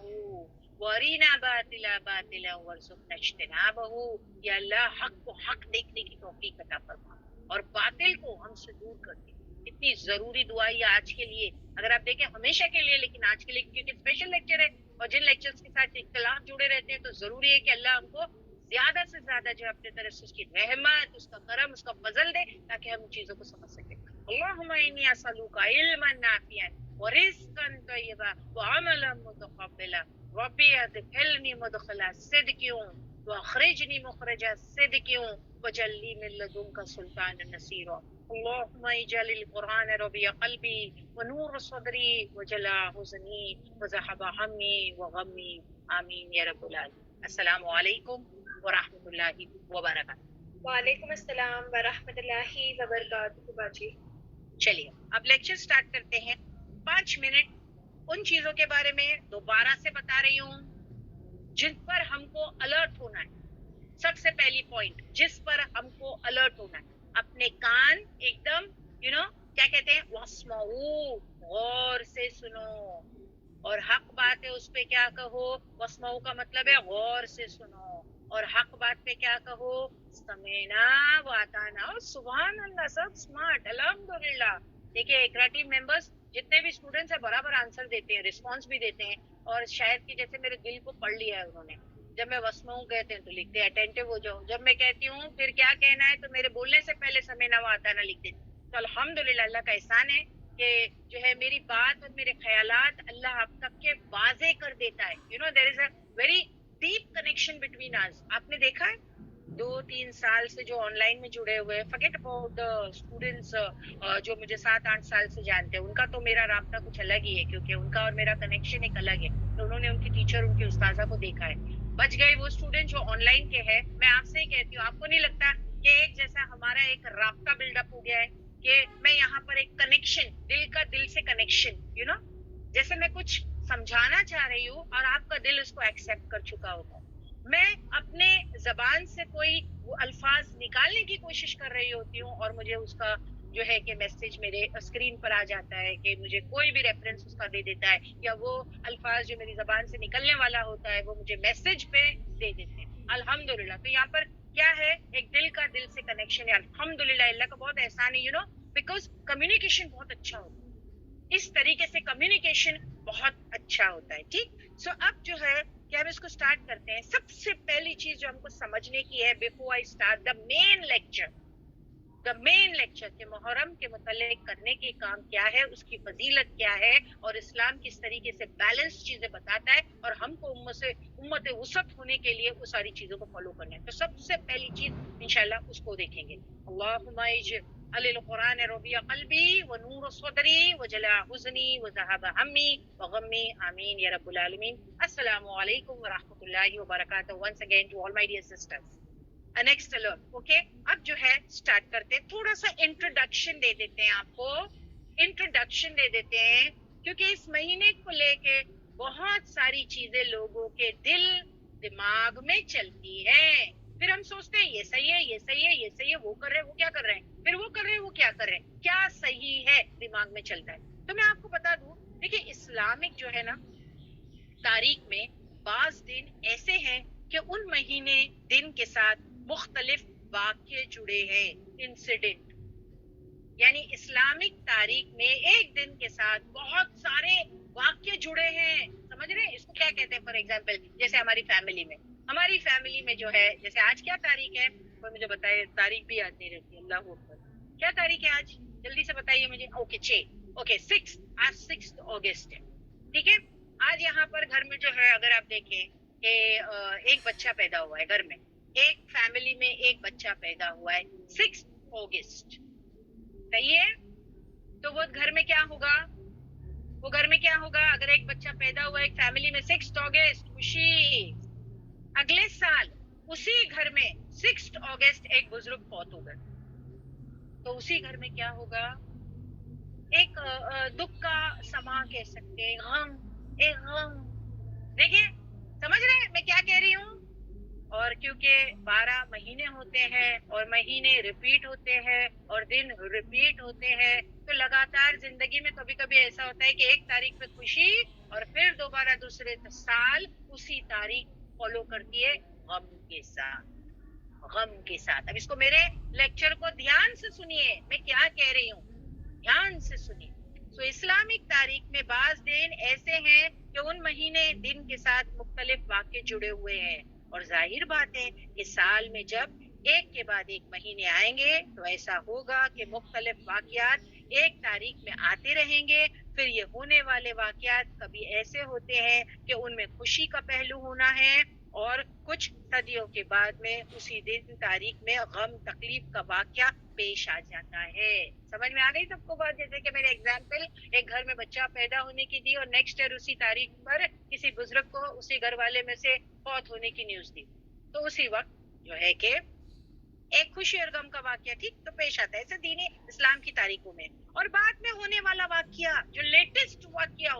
وَأَرِنَا بَاطِلًا بَاطِلًا وَارْزُقْنَا اجْتِنَابَهُ. یا اللہ حق کو حق دیکھنے کی توفیق عطا فرما اور باطل کو ہم سے دور کر دے. اتنی ضروری دعا ہے آج کے لیے, اگر آپ دیکھیں ہمیشہ کے لیے, لیکن آج کے لیے کیونکہ اسپیشل لیکچر ہے اور جن لیکچرز کے ساتھ اختلاف جڑے رہتے ہیں تو ضروری ہے کہ اللہ ہم کو زیادہ سے زیادہ جو اپنے طرف سے اس کی رحمت, اس کا کرم, اس کا فضل دے تاکہ ہم ان چیزوں کو سمجھ سکیں. اللہم انی اسألوک علما نافعا ورزقا طیبا وعملا متقبلا. ربی ادخلنی مدخل صدق واخرجنی مخرج صدق واجعل لی من لدنک سلطانا نصیرا. اللهم اجعل القرآن ربيع قلبي ونور صدري وجلاء حزني وذهب همي وغمي. آمین یا رب العالمین. السلام علیکم ورحمۃ اللہ وبرکاتہ. وعلیکم السلام ورحمۃ اللہ وبرکاتہ باجی. چلیے اب لیکچر سٹارٹ کرتے ہیں. 5 منٹ ان چیزوں کے بارے میں دوبارہ سے بتا رہی ہوں جن پر ہم کو الرٹ ہونا ہے. سب سے پہلی پوائنٹ جس پر ہم کو الرٹ ہونا ہے, اپنے کان ایک دم کیا کہتے ہیں واسمعوا, غور سے سنو. اور حق بات ہے اس پہ کیا کہو, واسمعوا کا مطلب ہے غور سے سنو, اور حق بات پہ کیا کہو سمعنا واطعنا. سبحان اللہ, سب اسمارٹ الحمدللہ. دیکھیے اقرا ٹیم ممبرس جتنے بھی اسٹوڈنٹس ہیں برابر آنسر دیتے ہیں, رسپانس بھی دیتے ہیں, اور شاید کہ جیسے میرے دل کو پڑھ لیا ہے انہوں نے. جب میں وسمعوا کہتے ہیں تو لکھتے ہیں اٹینٹو ہو جاؤ, جب میں کہتی ہوں پھر کیا کہنا ہے تو میرے بولنے سے پہلے سمعنا واطعنا لکھ دیتے. تو الحمدللہ اللہ کا احسان ہے کہ جو ہے میری بات اور میرے خیالات اللہ آپ تک کے واضح کر دیتا ہے. There is a very deep connection between us. آپ نے دیکھا ہے 2-3 سال سے جو آن لائن میں جڑے ہوئے, فارگیٹ اباؤٹ دا اسٹوڈنٹس جو مجھے 7-8 سال سے جانتے ہیں, ان کا تو میرا رابطہ کچھ الگ ہی ہے کیونکہ ان کا اور میرا کنیکشن ایک الگ ہے. تو انہوں نے ان کی ٹیچر, ان کی استاذہ کو دیکھا ہے. بچ گئے وہ اسٹوڈنٹ جو آن لائن کے ہیں. میں آپ سے ہی کہتی ہوں, آپ کو نہیں لگتا کہ ایک جیسا ہمارا ایک رابطہ بلڈ اپ ہو گیا ہے کہ میں یہاں پر ایک کنیکشن, دل کا دل سے کنیکشن, جیسے میں کچھ سمجھانا چاہ رہی ہوں اور آپ کا دل اس کو ایکسیپٹ کر چکا ہوتا ہے. میں اپنے زبان سے کوئی وہ الفاظ نکالنے کی کوشش کر رہی ہوتی ہوں اور مجھے اس کا جو ہے کہ میسج میرے اسکرین پر آ جاتا ہے کہ مجھے کوئی بھی ریفرنس اس کا دے دیتا ہے, یا وہ الفاظ جو میری زبان سے نکلنے والا ہوتا ہے وہ مجھے میسج پہ دے دیتے ہیں. الحمدللہ. تو یہاں پر کیا ہے, ایک دل کا دل سے کنیکشن ہے. الحمدللہ اللہ کا بہت احسان ہے, بیکاز کمیونیکیشن بہت اچھا ہوتا ہے. اس طریقے سے کمیونیکیشن بہت اچھا ہوتا ہے. ٹھیک. سو اب جو ہے کہ ہم اس کو سٹارٹ کرتے ہیں. سب سے پہلی چیز جو ہم کو سمجھنے کی ہے before I start the main lecture کہ محرم کے متعلق کرنے کے کام کیا ہے, اس کی فضیلت کیا ہے, اور اسلام کس طریقے سے بیلنس چیزیں بتاتا ہے, اور ہم کو امت وسط ہونے کے لیے وہ ساری چیزوں کو فالو کرنا ہے. تو سب سے پہلی چیز انشاءاللہ اس کو دیکھیں گے. اللہم اجعل القرآن ربیع قلبی ونور صدری وجلاء حزنی وذہب ہمی وغمی. آمین یا رب العالمین. السلام علیکم ورحمۃ اللہ وبرکاتہ. Once again to all my dear sisters. Next alert. Okay, اب جو ہے سٹارٹ کرتے ہیں. تھوڑا سا انٹروڈکشن دے دیتے ہیں, آپ کو انٹروڈکشن دے دیتے ہیں, کیونکہ اس مہینے کو لے کے بہت ساری چیزیں لوگوں کے دل دماغ میں چلتی ہیں. پھر ہم سوچتے ہیں یہ صحیح ہے, یہ صحیح ہے, یہ صحیح ہے, وہ کر رہے ہیں, وہ کیا کر رہے ہیں, پھر وہ کر رہے ہیں, وہ کیا کر رہے ہیں, کیا صحیح ہے دماغ میں چلتا ہے. تو میں آپ کو بتا دوں, دیکھیے اسلامک جو ہے نا تاریخ میں بعض دن ایسے ہیں کہ ان مہینے دن کے ساتھ مختلف واقعے جڑے ہیں، انسیڈنٹ، یعنی اسلامک تاریخ میں ایک دن کے ساتھ بہت سارے واقعے جڑے ہیں. سمجھ رہے ہیں اس کو کیا کہتے ہیں؟ فار ایگزامپل جیسے ہماری فیملی میں جو ہے، جیسے آج کیا تاریخ ہے، کوئی مجھے بتائے، تاریخ بھی یاد نہیں رہتی. اللہ اکبر، کیا تاریخ ہے آج؟ جلدی سے بتائیے مجھے. اوکے 6، آج 6 اگست ہے. ٹھیک ہے، آج یہاں پر گھر میں جو ہے اگر آپ دیکھیں کہ ایک بچہ پیدا ہوا ہے، گھر میں ایک فیملی میں ایک بچہ پیدا ہوا ہے 6 اگست، صحیح ہے؟ تو وہ گھر میں کیا ہوگا؟ اگر ایک بچہ پیدا ہوا ہے ایک فیملی میں 6 اگست، خوشی. اگلے سال اسی گھر میں 6 اگست ایک بزرگ فوت ہو گئے، تو اسی گھر میں کیا ہوگا؟ ایک دکھ کا سما کہہ سکتے، ایک غم. دیکھیے سمجھ رہے ہیں میں کیا کہہ رہی ہوں؟ اور کیونکہ 12 مہینے ہوتے ہیں اور مہینے ریپیٹ ہوتے ہیں اور دن ریپیٹ ہوتے ہیں، تو لگاتار زندگی میں کبھی کبھی ایسا ہوتا ہے کہ ایک تاریخ پہ خوشی اور پھر دوبارہ دوسرے سال اسی تاریخ فالو کرتی ہے غم کے ساتھ. اب اس کو میرے لیکچر کو دھیان سے سنیے، میں کیا کہہ رہی ہوں، دھیان سے سنیے. تو اسلامک تاریخ میں بعض دن ایسے ہیں کہ ان مہینے دن کے ساتھ مختلف واقعے جڑے ہوئے ہیں، اور ظاہر بات ہے کہ سال میں جب ایک کے بعد ایک مہینے آئیں گے تو ایسا ہوگا کہ مختلف واقعات ایک تاریخ میں آتے رہیں گے. پھر یہ ہونے والے واقعات کبھی ایسے ہوتے ہیں کہ ان میں خوشی کا پہلو ہونا ہے، اور کچھ صدیوں کے بعد میں اسی دن تاریخ میں غم تکلیف کا واقعہ پیش آ جاتا ہے. سمجھ میں آ گئی سب کو بات؟ جیسے کہ میرے ایگزامپل ایک گھر میں بچہ پیدا ہونے کی دی اور نیکسٹ ایئر اسی تاریخ پر کسی بزرگ کو اسی گھر والے میں سے فوت ہونے کی نیوز دی، تو اسی وقت جو ہے کہ ایک خوشی اور غم کا واقعہ ٹھیک تو پیش آتا ہے. ایسے دین اسلام کی تاریخوں میں. اور بعد میں ہونے والا واقعہ جو لیٹسٹ واقعہ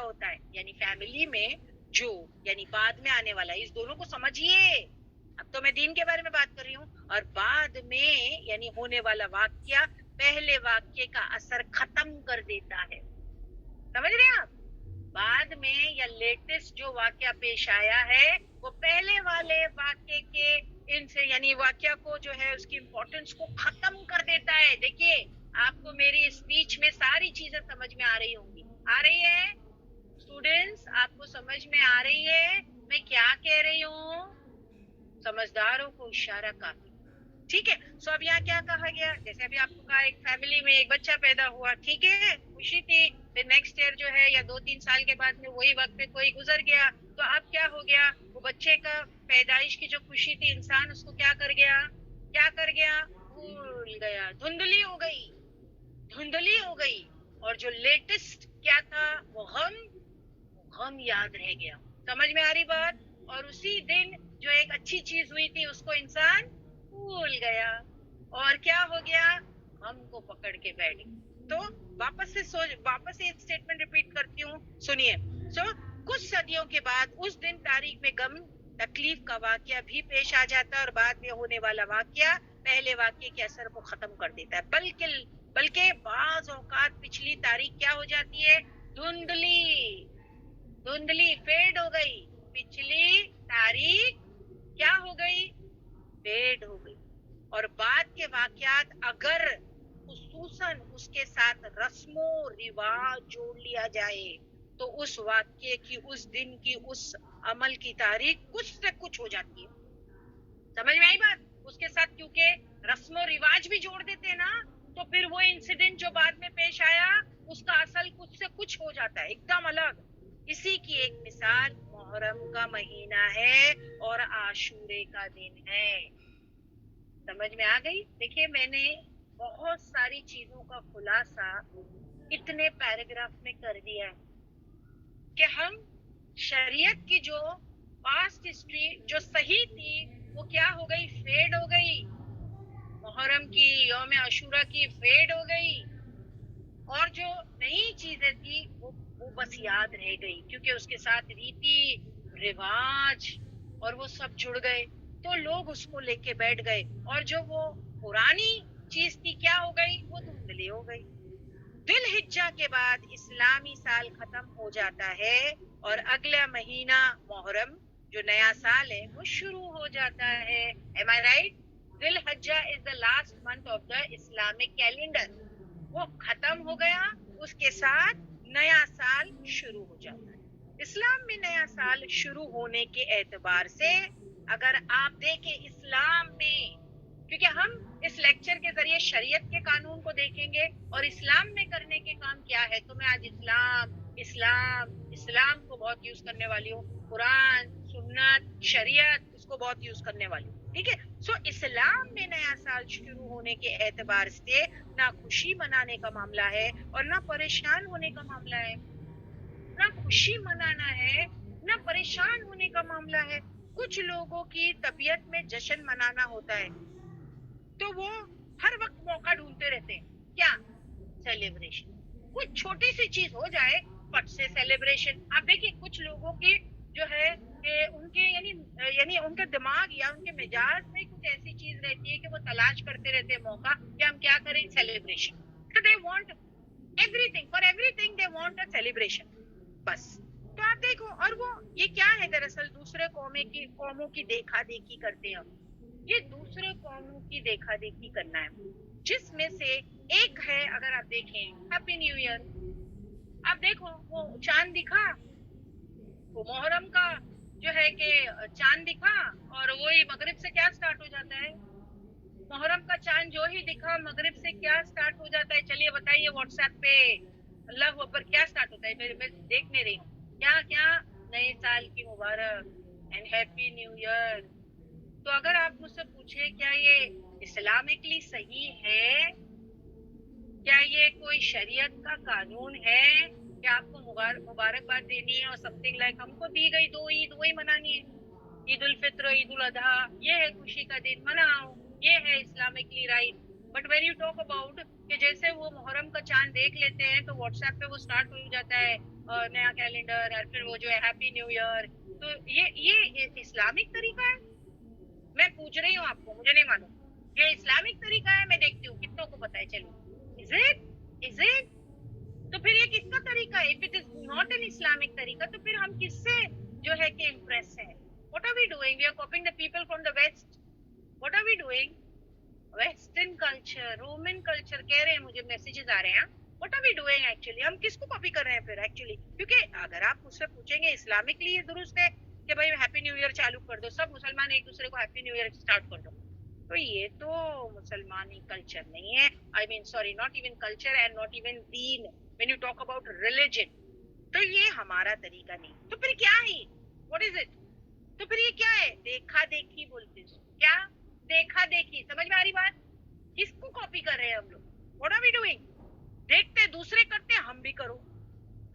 ہوتا ہے یعنی فیملی میں جو یعنی بعد میں آنے والا، اس دونوں کو سمجھیے. اب تو میں دین کے بارے میں بات کر رہی ہوں. اور بعد میں یعنی ہونے والا واقعہ پہلے واقعے کا اثر ختم کر دیتا ہے. سمجھ رہے ہیں آپ؟ بعد میں یا لیٹسٹ جو واقعہ پیش آیا ہے وہ پہلے والے واقعے کے ان سے یعنی واقعہ کو جو ہے اس کی امپورٹنس کو ختم کر دیتا ہے. دیکھیے آپ کو میری اسپیچ میں ساری چیزیں سمجھ میں آ رہی ہوں گی. آ رہی ہے اسٹوڈینٹس؟ آپ کو سمجھ میں آ رہی ہے میں کیا کہہ رہی ہوں؟ سمجھداروں کو اشارہ کافی. ٹھیک ہے. سو اب یہاں کیا کہا گیا؟ جیسے ابھی آپ کو کہا ایک فیملی میں ایک بچہ پیدا ہوا، ٹھیک ہے، خوشی تھی. پھر نیکسٹ ایئر جو ہے یا 2-3 سال کے بعد میں وہی وقت پہ کوئی گزر گیا، تو اب کیا ہو گیا؟ وہ بچے کا پیدائش کی جو خوشی تھی انسان اس کو کیا کر گیا؟ بھول گیا، دھندلی ہو گئی. اور جو لیٹسٹ کیا تھا وہ غم یاد رہ گیا. سمجھ میں آ رہی بات؟ اور اسی دن جو ایک اچھی چیز ہوئی تھی اس کو انسان بھول گیا، اور کیا ہو گیا؟ غم کو پکڑ کے بیٹھ گیا. تو واپس سے ایک سٹیٹمنٹ ریپیٹ کرتی ہوں، سنیے. کچھ صدیوں کے بعد اس دن تاریخ میں غم تکلیف کا واقعہ بھی پیش آ جاتا ہے، اور بعد میں ہونے والا واقعہ پہلے واقعے کے اثر کو ختم کر دیتا ہے. بلکہ بعض اوقات پچھلی تاریخ کیا ہو جاتی ہے؟ دھندلی فیڈ ہو گئی. پچھلی تاریخ کیا ہو گئی؟ فیڈ ہو گئی. اور بعد کے واقعات اگر خصوصاً اس کے ساتھ رسم و رواج جوڑ لیا جائے تو اس واقعے کی، اس دن کی، اس عمل کی تاریخ کچھ سے کچھ ہو جاتی ہے. سمجھ میں آئی بات؟ اس کے ساتھ کیونکہ رسم و رواج بھی جوڑ دیتے ہیں نا، تو پھر وہ انسیڈنٹ جو بعد میں پیش آیا اس کا اصل کچھ سے کچھ ہو جاتا ہے ایک دم الگ. اسی کی ایک مثال محرم کا مہینہ ہے اور عاشورے کا دن ہے. سمجھ میں آ گئی؟ دیکھیے میں نے بہت ساری چیزوں کا خلاصہ اتنے پیراگراف میں کر دیا ہے کہ ہم شریعت کی جو پاسٹ ہسٹری جو صحیح تھی وہ کیا ہو گئی؟ فیڈ ہو گئی. محرم کی، یوم عاشورہ کی فیڈ ہو گئی، اور جو نئی چیزیں تھی وہ بس یاد رہ گئی کیونکہ اس کے ساتھ ریتی رواج اور وہ سب جڑ گئے تو لوگ اس کو لے کے بیٹھ گئے، اور جو وہ پرانی چیز تھی کیا ہو گئی؟ وہ دھندلی ہو گئی. ذی الحجہ کے بعد اسلامی سال ختم ہو جاتا ہے اور اگلا مہینہ محرم جو نیا سال ہے وہ شروع ہو جاتا ہے. Am I right? ذی الحجہ is the last month of the Islamic calendar. وہ ختم ہو گیا, اس کے ساتھ نیا سال شروع ہو جاتا ہے. اسلام میں نیا سال شروع ہونے کے اعتبار سے اگر آپ دیکھیں اسلام میں, کیونکہ ہم اس لیکچر کے ذریعے شریعت کے قانون کو دیکھیں گے اور اسلام میں کرنے کے کام کیا ہے, تو میں آج اسلام کو بہت یوز کرنے والی ہوں, قرآن, سنت, شریعت اس کو بہت یوز کرنے والی ہوں. ٹھیک ہے, سو اسلام میں نیا سال شروع ہونے کے اعتبار سے نہ خوشی منانے کا معاملہ ہے اور نہ پریشان ہونے کا معاملہ ہے. نہ خوشی منانا ہے نہ پریشان ہونے کا معاملہ ہے. کچھ لوگوں کی طبیعت میں جشن منانا ہوتا ہے تو وہ ہر وقت موقع ڈھونڈتے رہتے ہیں. کیا؟ سیلیبریشن. کچھ چھوٹی سی چیز ہو جائے پٹ سے سیلیبریشن. آپ دیکھیں کچھ لوگوں کی جو ہے کہ ان کے یعنی ان کے دماغ یا ان کے مزاج میں کچھ ایسی چیز رہتی ہے کہ وہ تلاش کرتے رہتے ہیں موقع کہ ہم کیا کریں, celebration. So they want everything, for everything they want a celebration. بس. تو آپ دیکھو, اور وہ یہ کیا ہے دراصل دوسرے قوموں کی دیکھا دیکھی کرتے ہیں. یہ دوسرے قوموں کی دیکھا دیکھی کرنا ہے, جس میں سے ایک ہے, اگر آپ دیکھیں ہیپی نیو ایئر. آپ دیکھو وہ چاند دکھا, وہ محرم کا جو ہے کہ چاند دکھا اور وہی مغرب سے کیا سٹارٹ ہو جاتا ہے, محرم کا چاند جو ہی دکھا مغرب سے کیا سٹارٹ ہو جاتا ہے. چلیے بتائیے واٹس ایپ پہ, اللہ اکبر, کیا سٹارٹ ہوتا ہے؟ میں دیکھ نہیں رہی ہوں. کیا نئے سال کی مبارک اینڈ ہیپی نیو ایئر. تو اگر آپ مجھ سے پوچھیں کیا یہ اسلامکلی صحیح ہے, کیا یہ کوئی شریعت کا قانون ہے کہ آپ کو مبارکباد دینی ہے اور سم تھنگ لائک ہم کو دی گئی 2 عید وہی منانی ہے, عید الفطر, عید الاضحیٰ, یہ ہے خوشی کا دن, مناؤ, یہ ہے Islamically right. But when you talk about کہ جیسے وہ محرم کا چاند دیکھ لیتے ہیں تو واٹس ایپ پہ وہ سٹارٹ ہو جاتا ہے نیا کیلنڈر اور پھر وہ جو ہے ہیپی نیو ایئر. تو یہ اسلامک طریقہ ہے؟ میں پوچھ رہی ہوں آپ کو, مجھے نہیں معلوم. یہ اسلامک طریقہ ہے؟ میں دیکھتی ہوں کتنوں کو پتا ہے. چلیے, از اٹ تو پھر یہ کس کا طریقہ ہے؟ If it is not an Islamic طریقہ تو پھر ہم کس سے جو ہے کہ امپریس ہیں؟ What are we doing? We are copying the people from the west. What are we doing? Western culture, Roman culture کہہ رہے ہیں, مجھے میسیجز آ رہے ہیں. What are we doing actually? ہم کس کو کاپی کر رہے ہیں پھر ایکچولی؟ کیونکہ اگر آپ مجھ سے پوچھیں گے اسلامکلی یہ درست ہے کہ بھائی ہیپی نیو ایئر چالو کر دو, سب مسلمان ایک دوسرے کو ہیپی نیو ایئر اسٹارٹ کر دو, تو یہ تو مسلمانی کلچر نہیں ہے. I mean sorry, not even culture and not even دین. When you talk about religion تو یہ ہمارا طریقہ نہیں. تو پھر کیا ہے؟ What is it? تو پھر یہ کیا ہے؟ دیکھا دیکھی بولتے ہیں. کیا دیکھا دیکھی؟ سمجھ میں آ رہی بات؟ کس کو کاپی کر رہے ہیں ہم لوگ؟ What are we doing? دیکھتے دوسرے کرتے ہم بھی کرو.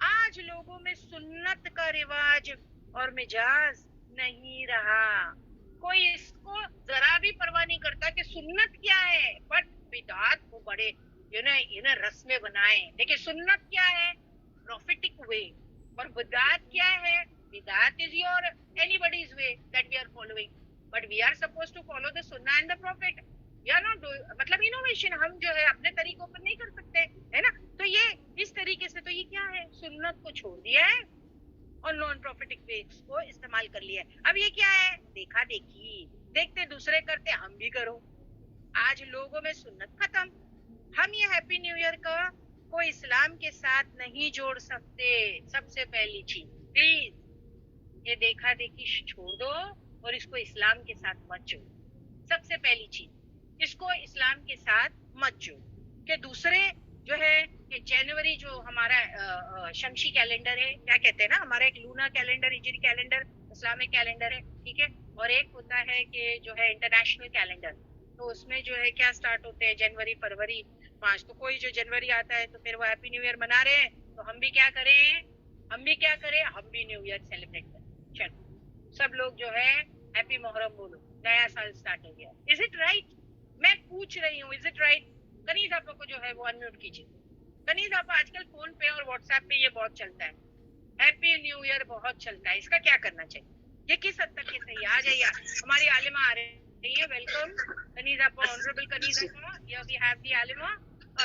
آج لوگوں میں سنت کا رواج اور مجاز نہیں رہا. کوئی اس کو ذرا بھی پرواہ نہیں کرتا کہ سنت کیا ہے, بٹ بدعات کو بڑے رسمیں بنائیں. دیکھیں سنت کیا ہے؟ پروفیٹک وے. اور بدعات کیا ہے؟ بدعات is your anybody's way that we are following, but we are supposed to follow the sunnah and the prophet. We are not doing, مطلب انوویشن ہم جو ہے اپنے طریقوں پر نہیں کر سکتے ہے نا. تو یہ اس طریقے سے, تو یہ کیا ہے؟ سنت کو چھوڑ دیا ہے اور نان پروفیٹک ویز کو استعمال کر لیا ہے. اب یہ کیا ہے؟ دیکھا دیکھی, دیکھتے دوسرے کرتے ہم بھی کرو. آج لوگوں میں سنت ختم. ہم یہ ہیپی نیو ایئر کا کوئی اسلام کے ساتھ نہیں جوڑ سکتے. سب سے پہلی چیز پلیز یہ دیکھا دیکھی چھوڑ دو اور اس کو اسلام کے ساتھ مت جوڑو. سب سے پہلی چیز اس کو اسلام کے ساتھ مت جوڑو. کہ دوسرے جو ہے کہ جنوری جو ہمارا شمسی کیلنڈر ہے, کیا کہتے ہیں نا, ہمارا ایک لونا کیلنڈر, ہجری کیلنڈر, اسلامک کیلنڈر ہے, ٹھیک ہے, اور ایک ہوتا ہے کہ جو ہے انٹرنیشنل کیلنڈر. تو اس میں جو ہے کیا سٹارٹ ہوتے ہیں جنوری, فروری, 5. تو کوئی جو جنوری آتا ہے تو پھر وہ ہیپی نیو ایئر منا رہے ہیں, تو ہم بھی کیا کریں, ہم بھی نیو ایئر سیلیبریٹ کریں. چلو سب لوگ جو ہے ہیپی محرم بولو, نیا سال سٹارٹ ہو گیا. Is it right? میں پوچھ رہی ہوں, از اٹ رائٹ؟ کنیز آپ کو جو ہے وہ انمیوٹ کیجیے. کنیز آپ آج کل فون پہ اور واٹس ایپ پہ یہ بہت چلتا ہے, ہیپی نیو ایئر بہت چلتا ہے, اس کا کیا کرنا چاہیے؟ یہ کس حد تک یہ صحیح؟ آ جائیے, ہماری عالمہ آ رہی ہے. ویلکم کنیز آپ, آنریبل کنیز آپ, وی ہیو دی عالمہ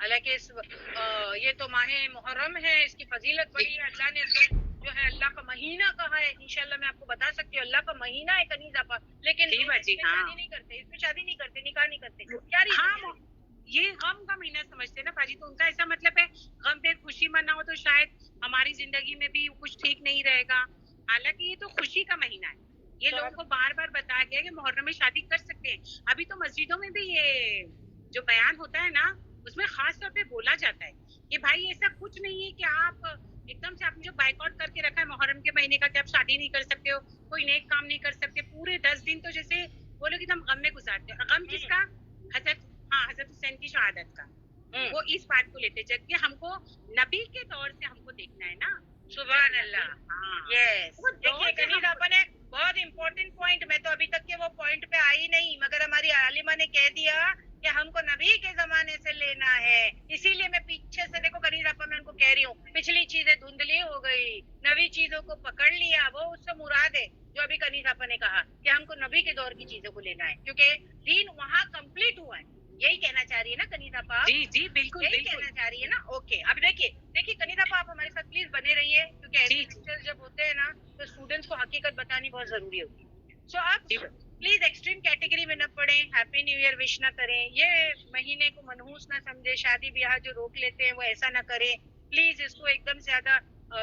حالانکہ یہ تو ماہ محرم ہے، اس کی فضیلت بڑی ہے، اللہ نے اس کو جو ہے اللہ کا مہینہ کہا ہے. انشاءاللہ میں آپ کو بتا سکتی ہوں اللہ کا مہینہ ہے کنیز آپا، لیکن جی لوگ باجی، اس میں ہاں. شادی نہیں کرتے، اس میں شادی نہیں کرتے، نکاح نہیں کرتے. کیا reason ہاں، ہے؟ یہ غم کا مہینہ سمجھتے ہیں نا باجی، تو ان کا ایسا مطلب ہے غم پہ خوشی مناؤ تو شاید ہماری زندگی میں بھی کچھ ٹھیک نہیں رہے گا. حالانکہ یہ تو خوشی کا مہینہ ہے. یہ لوگوں کو بار بار بتایا گیا کہ محرم میں شادی کر سکتے ہیں. ابھی تو مسجدوں میں بھی یہ جو بیان ہوتا ہے نا، اس میں خاص طور پہ بولا جاتا ہے کہ بھائی ایسا کچھ نہیں ہے کہ آپ ایک دم سے آپ نے جو بائیکاٹ کر کے رکھا ہے محرم کے مہینے کا کہ آپ شادی نہیں کر سکتے ہو، کوئی نیک کام نہیں کر سکتے. پورے 10 دن تو جیسے وہ لوگ ایک دم غم میں گزارتے ہیں. غم کس کا؟ حضرت حسین کی شہادت کا. وہ اس بات کو لیتے جبکہ ہم کو نبی کے دور سے ہم کو دیکھنا ہے نا. سبحان اللہ. ہاں. یس وہ دور دیکھیے سے کنیز ہم آپا نے بہت امپورٹنٹ پوائنٹ، میں تو ابھی تک کے وہ پوائنٹ پہ آئی نہیں، مگر ہماری عالمہ نے کہہ دیا کہ ہم کو نبی کے زمانے سے لینا ہے. اسی لیے میں پیچھے سے دیکھو کنیز آپا میں ان کو کہہ رہی ہوں پچھلی چیزیں دھندلی ہو گئی، نبی چیزوں کو پکڑ لیا. وہ اس سے مراد ہے جو ابھی کنیز آپا نے کہا کہ ہم کو نبی کے دور کی چیزوں کو لینا ہے، کیونکہ دین وہاں کمپلیٹ ہوا ہے. یہی کہنا چاہ رہی ہے نا کنیز آپا؟ جی جی بالکل یہی بالکل. کہنا چاہ رہی ہے نا. اوکے اب دیکھیے کنیز آپا آپ ہمارے ساتھ پلیز بنے رہیے، کیونکہ ایسے جی. لیکچر جب ہوتے ہیں نا تو اسٹوڈینٹس کو حقیقت بتانی بہت ضروری ہوتی ہے. سو آپ جی. پلیز ایکسٹریم کیٹیگری میں نہ پڑیں، ہیپی نیو ایئر وش نہ کریں، یہ مہینے کو منحوس نہ سمجھے، شادی بیاہ جو روک لیتے ہیں وہ ایسا نہ کریں. پلیز اس کو ایک دم زیادہ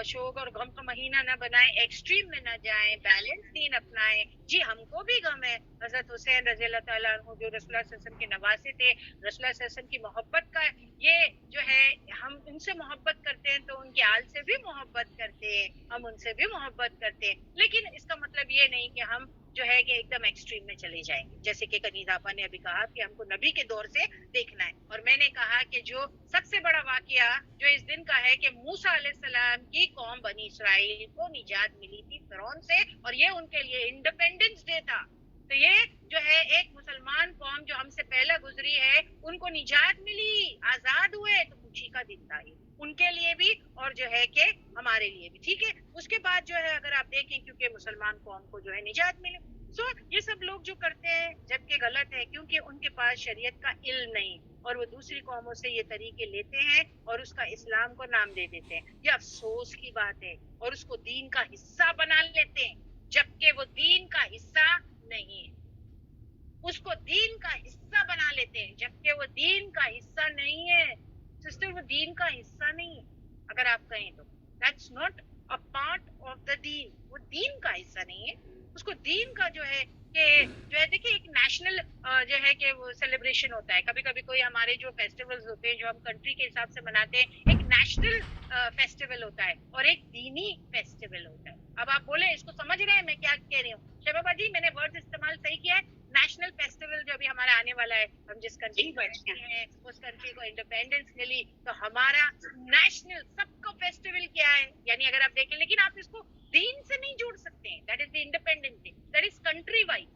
شوق اور غم کا مہینہ نہ بنائیں، ایکسٹریم میں نہ جائیں، بیلنس دین اپنائیں. جی ہم کو بھی غم ہے، حضرت حسین رضی اللہ تعالیٰ عنہ جو رسول اللہ صلی اللہ علیہ وسلم کے نواسے تھے، رسول اللہ صلی اللہ علیہ وسلم کی محبت کا یہ جو ہے ہم ان سے محبت کرتے ہیں تو ان کے آل سے بھی محبت کرتے ہیں، ہم ان سے بھی محبت کرتے ہیں. لیکن اس کا مطلب یہ نہیں کہ ہم جو ہے کہ ایک دم ایکسٹریم میں چلے جائیں گے. جیسے کہ کنیز آپا نے ابھی کہا کہ ہم کو نبی کے دور سے دیکھنا ہے، اور میں نے کہا کہ جو سب سے بڑا واقعہ جو اس دن کا ہے کہ موسیٰ علیہ السلام کی قوم بنی اسرائیل کو نجات ملی تھی فرعون سے، اور یہ ان کے لیے انڈیپینڈنس ڈے تھا. تو یہ جو ہے ایک مسلمان قوم جو ہم سے پہلے گزری ہے ان کو نجات ملی، آزاد ہوئے، تو خوشی کا دن تھا یہ ان کے لیے بھی اور جو ہے کہ ہمارے لیے بھی. ٹھیک ہے، اس کے بعد جو ہے اگر آپ دیکھیں کیونکہ مسلمان قوم کو جو ہے نجات ملے. سو یہ سب لوگ جو کرتے ہیں جبکہ غلط ہے، کیونکہ ان کے پاس شریعت کا علم نہیں، اور وہ دوسری قوموں سے یہ طریقے لیتے ہیں اور اس کا اسلام کو نام دے دیتے ہیں. یہ افسوس کی بات ہے، اور اس کو دین کا حصہ بنا لیتے ہیں جبکہ وہ دین کا حصہ نہیں ہے. اس کو دین کا حصہ بنا لیتے ہیں جبکہ وہ دین کا حصہ نہیں ہے. سسٹر وہ دین کا حصہ نہیں ہے. اگر آپ کہیں تو that's not a part of the دین، وہ دین کا حصہ نہیں ہے. اس کو دین کا جو ہے کہ جو ہے دیکھیے ایک نیشنل جو ہے کہ وہ سیلیبریشن ہوتا ہے. کبھی کبھی کوئی ہمارے جو فیسٹیولز ہوتے ہیں جو ہم کنٹری کے حساب سے مناتے ہیں، ایک نیشنل فیسٹیول ہوتا ہے اور ایک دینی فیسٹیول ہوتا ہے. اب آپ بولیں اس کو سمجھ رہے ہیں میں کیا کہہ رہی ہوں؟ شبابا جی میں نے ورڈ استعمال صحیح کیا ہے. نیشنل فیسٹیول جو ابھی ہمارا آنے والا ہے، ہم جس کنٹری میں رہتے ہیں اس کنٹری کو انڈیپینڈنس ملی تو ہمارا نیشنل سب کا فیسٹیول کیا ہے، یعنی اگر آپ دیکھیں، لیکن آپ اس کو دین سے نہیں جوڑ سکتے ہیں. That is the independence day, that is country wise.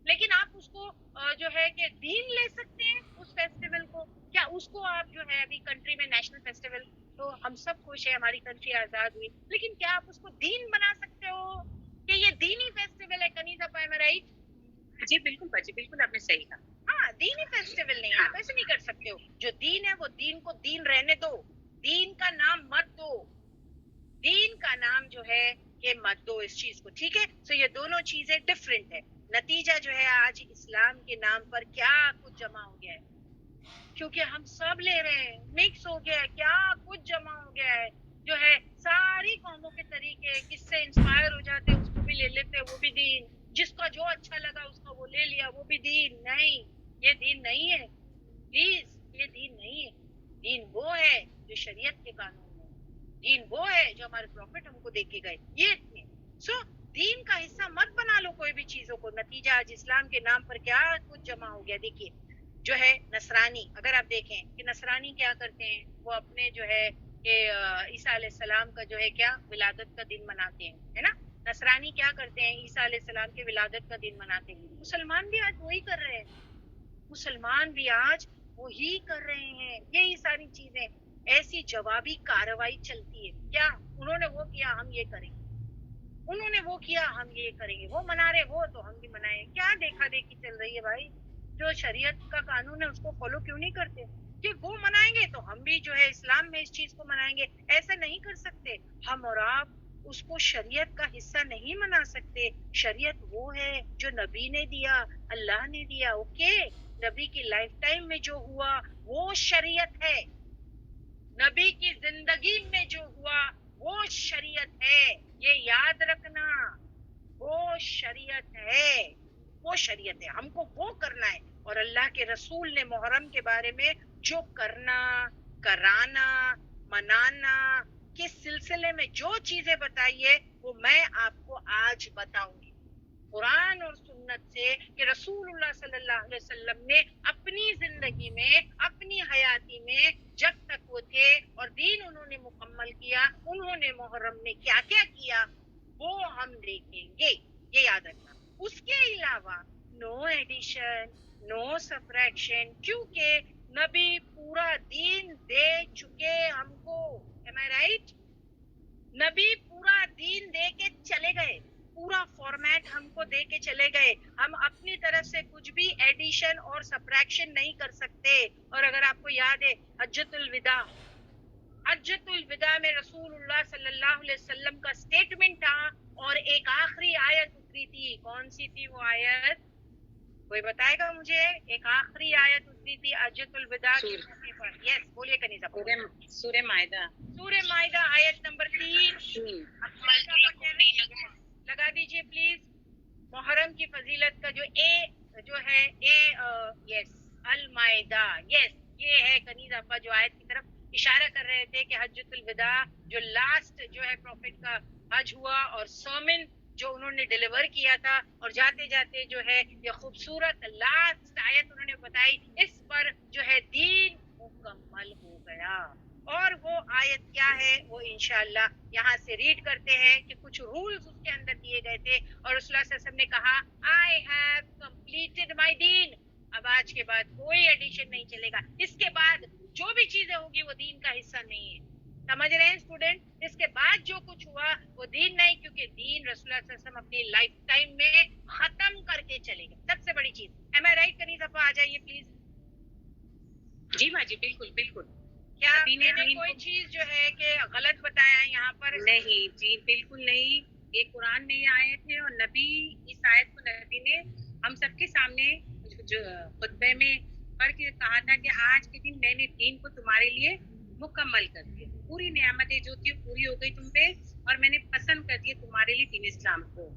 لیکن آپ اس کو جو ہے کہ دین لے سکتے ہیں اس فیسٹیول کو. کیا اس کو آپ جو ہے ابھی کنٹری میں نیشنل فیسٹیول تو ہم سب خوش ہیں ہماری کنٹری آزاد ہوئی، لیکن کیا آپ اس کو دین بنا سکتے ہو کہ یہ دینی فیسٹیول ہے؟ کنیز آپا ایم آئی رائٹ؟ جی بالکل باجی، بالکل آپ نے صحیح کہا. ہاں دینی فیسٹیول نہیں، آپ ایسے نہیں کر سکتے ہو. جو دین ہے وہ دین کو دین رہنے دو، دین کا نام مت دو، دین کا نام جو ہے کہ مت دو اس چیز کو. ٹھیک ہے، تو یہ دونوں چیزیں ڈفرینٹ ہے. نتیجہ جو ہے آج اسلام کے نام پر کیا کچھ جمع ہو گیا ہے، کیونکہ ہم سب لے رہے ہیں، مکس ہو گیا ہے، کیا کچھ جمع ہو گیا ہے. جو ہے ساری قوموں کے طریقے کس سے انسپائر ہو جاتے ہیں اس کو بھی لے لیتے ہیں، وہ بھی دین. جس کا جو اچھا لگا اس کا وہ لے لیا، وہ بھی دین. نہیں، یہ دین نہیں ہے پلیز، یہ دین نہیں ہے. دین وہ ہے جو شریعت کے قانون ہے، دین وہ ہے جو ہمارے پروفٹ ہم کو دے کے گئے. یہ دین. سو دین کا حصہ مت بنا لو کوئی بھی چیزوں کو. نتیجہ آج اسلام کے نام پر کیا کچھ جمع ہو گیا. دیکھیے جو ہے نصرانی، اگر آپ دیکھیں کہ نصرانی کیا کرتے ہیں، وہ اپنے جو ہے کہ عیسیٰ علیہ السلام کا جو ہے کیا ولادت کا دن مناتے ہیں، ہے نا. نصرانی کیا کرتے ہیں، عیسیٰ علیہ السلام کے ولادت کا دن مناتے ہیں. مسلمان بھی آج وہی کر رہے ہیں، مسلمان بھی آج وہی کر رہے ہیں. یہی ساری چیزیں ایسی جوابی کارروائی چلتی ہے. کیا انہوں نے وہ کیا ہم یہ کریں گے، انہوں نے وہ کیا ہم یہ کریں گے، وہ منا رہے وہ تو ہم بھی منائیں. کیا دیکھا دیکھی چل رہی ہے بھائی. جو شریعت کا قانون ہے اس کو فالو کیوں نہیں کرتے؟ کہ وہ منائیں گے تو ہم بھی جو ہے اسلام میں اس چیز کو منائیں گے. ایسا نہیں کر سکتے. ہم اور آپ اس کو شریعت کا حصہ نہیں بنا سکتے. شریعت وہ ہے جو نبی نے دیا, اللہ نے دیا. اوکے, نبی کی لائف ٹائم میں جو ہوا وہ شریعت ہے, نبی کی زندگی میں جو ہوا وہ شریعت ہے. یہ یاد رکھنا, وہ شریعت ہے, وہ شریعت ہے, ہم کو وہ کرنا ہے. اور اللہ کے رسول نے محرم کے بارے میں جو کرنا, کرانا, منانا کے سلسلے میں جو چیزیں بتائی ہے وہ میں آپ کو آج بتاؤں گی قرآن اور سنت سے, کہ رسول اللہ صلی اللہ علیہ وسلم نے اپنی زندگی میں, اپنی حیاتی میں جب تک وہ تھے اور دین انہوں نے مکمل کیا, انہوں نے محرم میں کیا کیا کیا وہ ہم دیکھیں گے. یہ یاد رکھنا. اس کے علاوہ نو ایڈیشن, نو سبٹریکشن, کیونکہ نبی پورا دین دے چکے ہم کو. Am I right? نبی پورا دین دے کے چلے گئے, پورا فارمیٹ ہم کو دے کے چلے گئے. ہم اپنی طرف سے کچھ بھی ایڈیشن اور سبٹریکشن نہیں کر سکتے. اور اگر آپ کو یاد ہے حجۃ الوداع, حجۃ الوداع میں رسول اللہ صلی اللہ علیہ وسلم کا سٹیٹمنٹ تھا اور ایک آخری آیت اتری تھی. کون سی تھی وہ آیت؟ کوئی بتائے گا مجھے؟ ایک آخری آیت اتری تھی حجۃ الوداع کے موقع پر. یس, بولیے کنیزہ. سورہ مائدہ, سورہ مائدہ آیت نمبر 3. لگا دیجئے پلیز. محرم کی فضیلت کا جو ہے یس, المائدہ. یس, یہ ہے کنیز ابا جو آیت کی طرف اشارہ کر رہے تھے کہ حجۃ الوداع جو لاسٹ جو ہے پروفٹ کا حج ہوا اور سرمن جو انہوں نے ڈیلیور کیا تھا, اور جاتے جاتے جو ہے یہ خوبصورت لاسٹ آیت انہوں نے بتائی, اس پر جو ہے دین مکمل ہو گیا. اور وہ آیت کیا ہے وہ انشاءاللہ یہاں سے ریڈ کرتے ہیں کہ کچھ رولز اس کے اندر دیے گئے تھے اور رسول اللہ صلی اللہ علیہ وسلم نے کہا I have completed my دین. اب آج کے بعد کوئی ایڈیشن نہیں چلے گا. اس کے بعد جو بھی چیزیں ہوگی وہ دین کا حصہ نہیں ہے. سمجھ رہے ہیں اسٹوڈنٹ؟ اس کے بعد جو کچھ ہوا وہ دین نہیں, کیونکہ دین رسول اللہ صلی اللہ علیہ وسلم اپنی لائف ٹائم میں ختم کر کے چلے گئے. سب سے بڑی چیز. Am I right کنیز ابا؟ آ جائیے پلیز. جی ماں جی, بالکل بالکل. کیا میں نے کوئی چیز جو ہے کہ غلط بتایا ہے یہاں پر؟ نہیں جی, بالکل نہیں. یہ قرآن میں آئے تھے اور نبی, اس آیت کو نبی نے ہم سب کے سامنے جو خطبے میں پڑھ کے کہا تھا کہ آج کے دن میں نے دین کو تمہارے لیے مکمل کر دیا. پوری نعمتیں جو تھی پوری ہو گئی تم پہ, اور میں نے پسند کر دیا تمہارے لیے دین اسلام کو.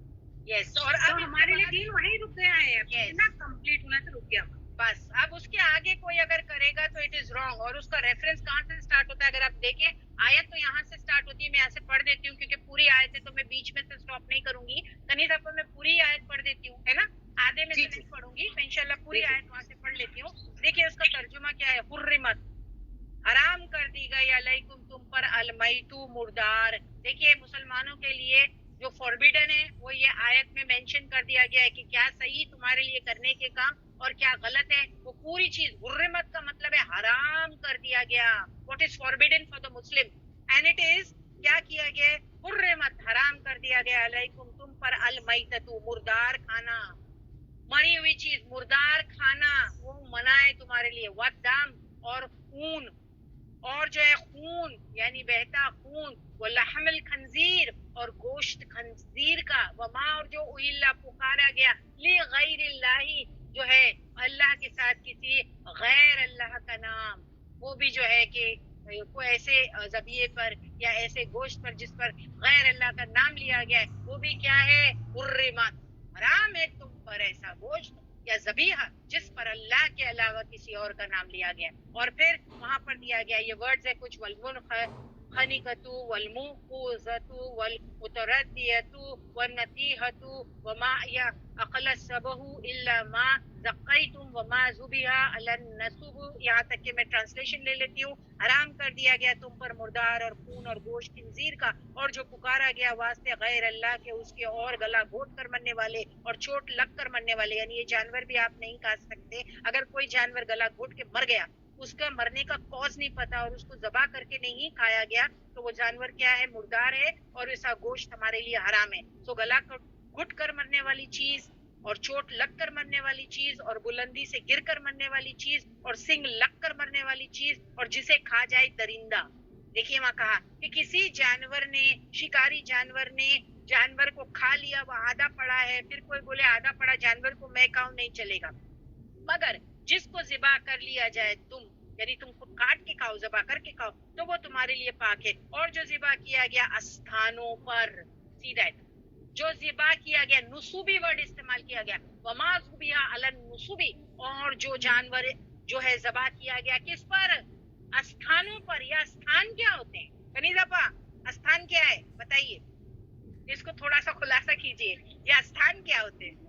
یس, اور اب اب ہمارے لیے دین وہیں رک گیا ہے, اتنا کمپلیٹ ہونا تو رک گیا. بس اب اس کے آگے کوئی اگر کرے گا تو اٹ از رانگ. اور اس کا ریفرنس کہاں سے اسٹارٹ ہوتا ہے اگر آپ دیکھیں, آیت تو یہاں سے اسٹارٹ ہوتی ہے. میں یہاں سے پڑھ دیتی ہوں کیونکہ پوری آیت ہے تو میں بیچ میں سے اسٹاپ نہیں کروں گی. کنیز ابا میں پوری آیت پڑھ دیتی ہوں, ہے نا, آدھے میں سے نہیں پڑھوں گی. میں انشاءاللہ پوری آیت وہاں سے پڑھ لیتی ہوں. دیکھیے اس کا ترجمہ کیا ہے. حرمت, حرام کر دی گئی, علیکم تم پر, المیتو, مردار. دیکھیے مسلمانوں کے لیے جو فوربیڈن ہے وہ یہ آیت میں مینشن کر دیا گیا ہے کہ کیا صحیح تمہارے لیے کرنے کے کام اور کیا غلط ہے. وہ پوری چیز, حرمت کا مطلب ہے حرام کر دیا گیا. What is forbidden for the Muslim, and it is کیا کیا گیا ہے, حرمت, حرام کر دیا گیا, علیکم تم پر, المیتتو, مردار کھانا, مری ہوئی چیز, مردار کھانا وہ منع ہے تمہارے لیے. والدم, اور خون, اور جو ہے خون یعنی بہتا خون. وہ لحم الخنزیر, اور گوشت خنزیر کا. وما, اور جو اہلا, پکارا گیا, لغیر اللہ, جو ہے اللہ کے ساتھ کسی غیر اللہ کا نام, وہ بھی جو ہے کہ کوئی ایسے ذبیحے پر یا ایسے گوشت پر جس پر غیر اللہ کا نام لیا گیا ہے, وہ بھی کیا ہے, حرمت, حرام ہے تم پر ایسا گوشت یا ذبیحہ جس پر اللہ کے علاوہ کسی اور کا نام لیا گیا. اور پھر وہاں پر دیا گیا یہ ورڈز ہے کچھ, والمنخنقۃ والموقوذۃ والمتردیۃ والنطیحۃ وما اقل السبع الا ما ذقیتم وما ذبح علی النصب. یہاں تک کہ میں ٹرانسلیشن لے لیتی ہوں. حرام کر دیا گیا تم پر مردار اور خون اور گوشت خنزیر کا, اور جو پکارا گیا واسطے غیر اللہ کے, اس کے, اور گلا گھونٹ کر مرنے والے اور چوٹ لگ کر مرنے والے. یعنی یہ جانور بھی آپ نہیں کھا سکتے. اگر کوئی جانور گلا گھونٹ کے مر گیا, اس کا مرنے کا کاز نہیں پتا اور اس کو ذبح کر کے نہیں کھایا گیا, تو وہ جانور کیا ہے, مردار ہے, اور ایسا گوشت ہمارے لیے حرام ہے. تو گلا گھٹ کر مرنے والی چیز اور چوٹ لگ کر مرنے والی چیز اور بلندی سے گر کر مرنے والی چیز اور سنگ لگ کر مرنے والی چیز اور جسے کھا جائے درندہ. دیکھیے وہاں کہا کہ کسی جانور نے، شکاری جانور نے جانور کو کھا لیا، وہ آدھا پڑا ہے، پھر کوئی بولے آدھا پڑا جانور کو میں کھاؤں، نہیں چلے گا. مگر جس کو ذبح کر لیا جائے یعنی تم خود کاٹ کے کھاؤ، ذبح کر کے کھاؤ، تو وہ تمہارے لیے پاک ہے. اور جو ذبح کیا گیا استھانوں پر، سیدھا جو ذبح کیا گیا، نصوبی ورڈ استعمال کیا گیا، وما ذبح علی النصوبی، اور جو جانور جو ہے ذبح کیا گیا کس پر؟ استھانوں پر. یا استھان کیا ہوتے ہیں کنیزہ پا؟ استھان کیا ہے بتائیے، اس کو تھوڑا سا خلاصہ کیجئے. یہ استھان کیا ہوتے ہیں؟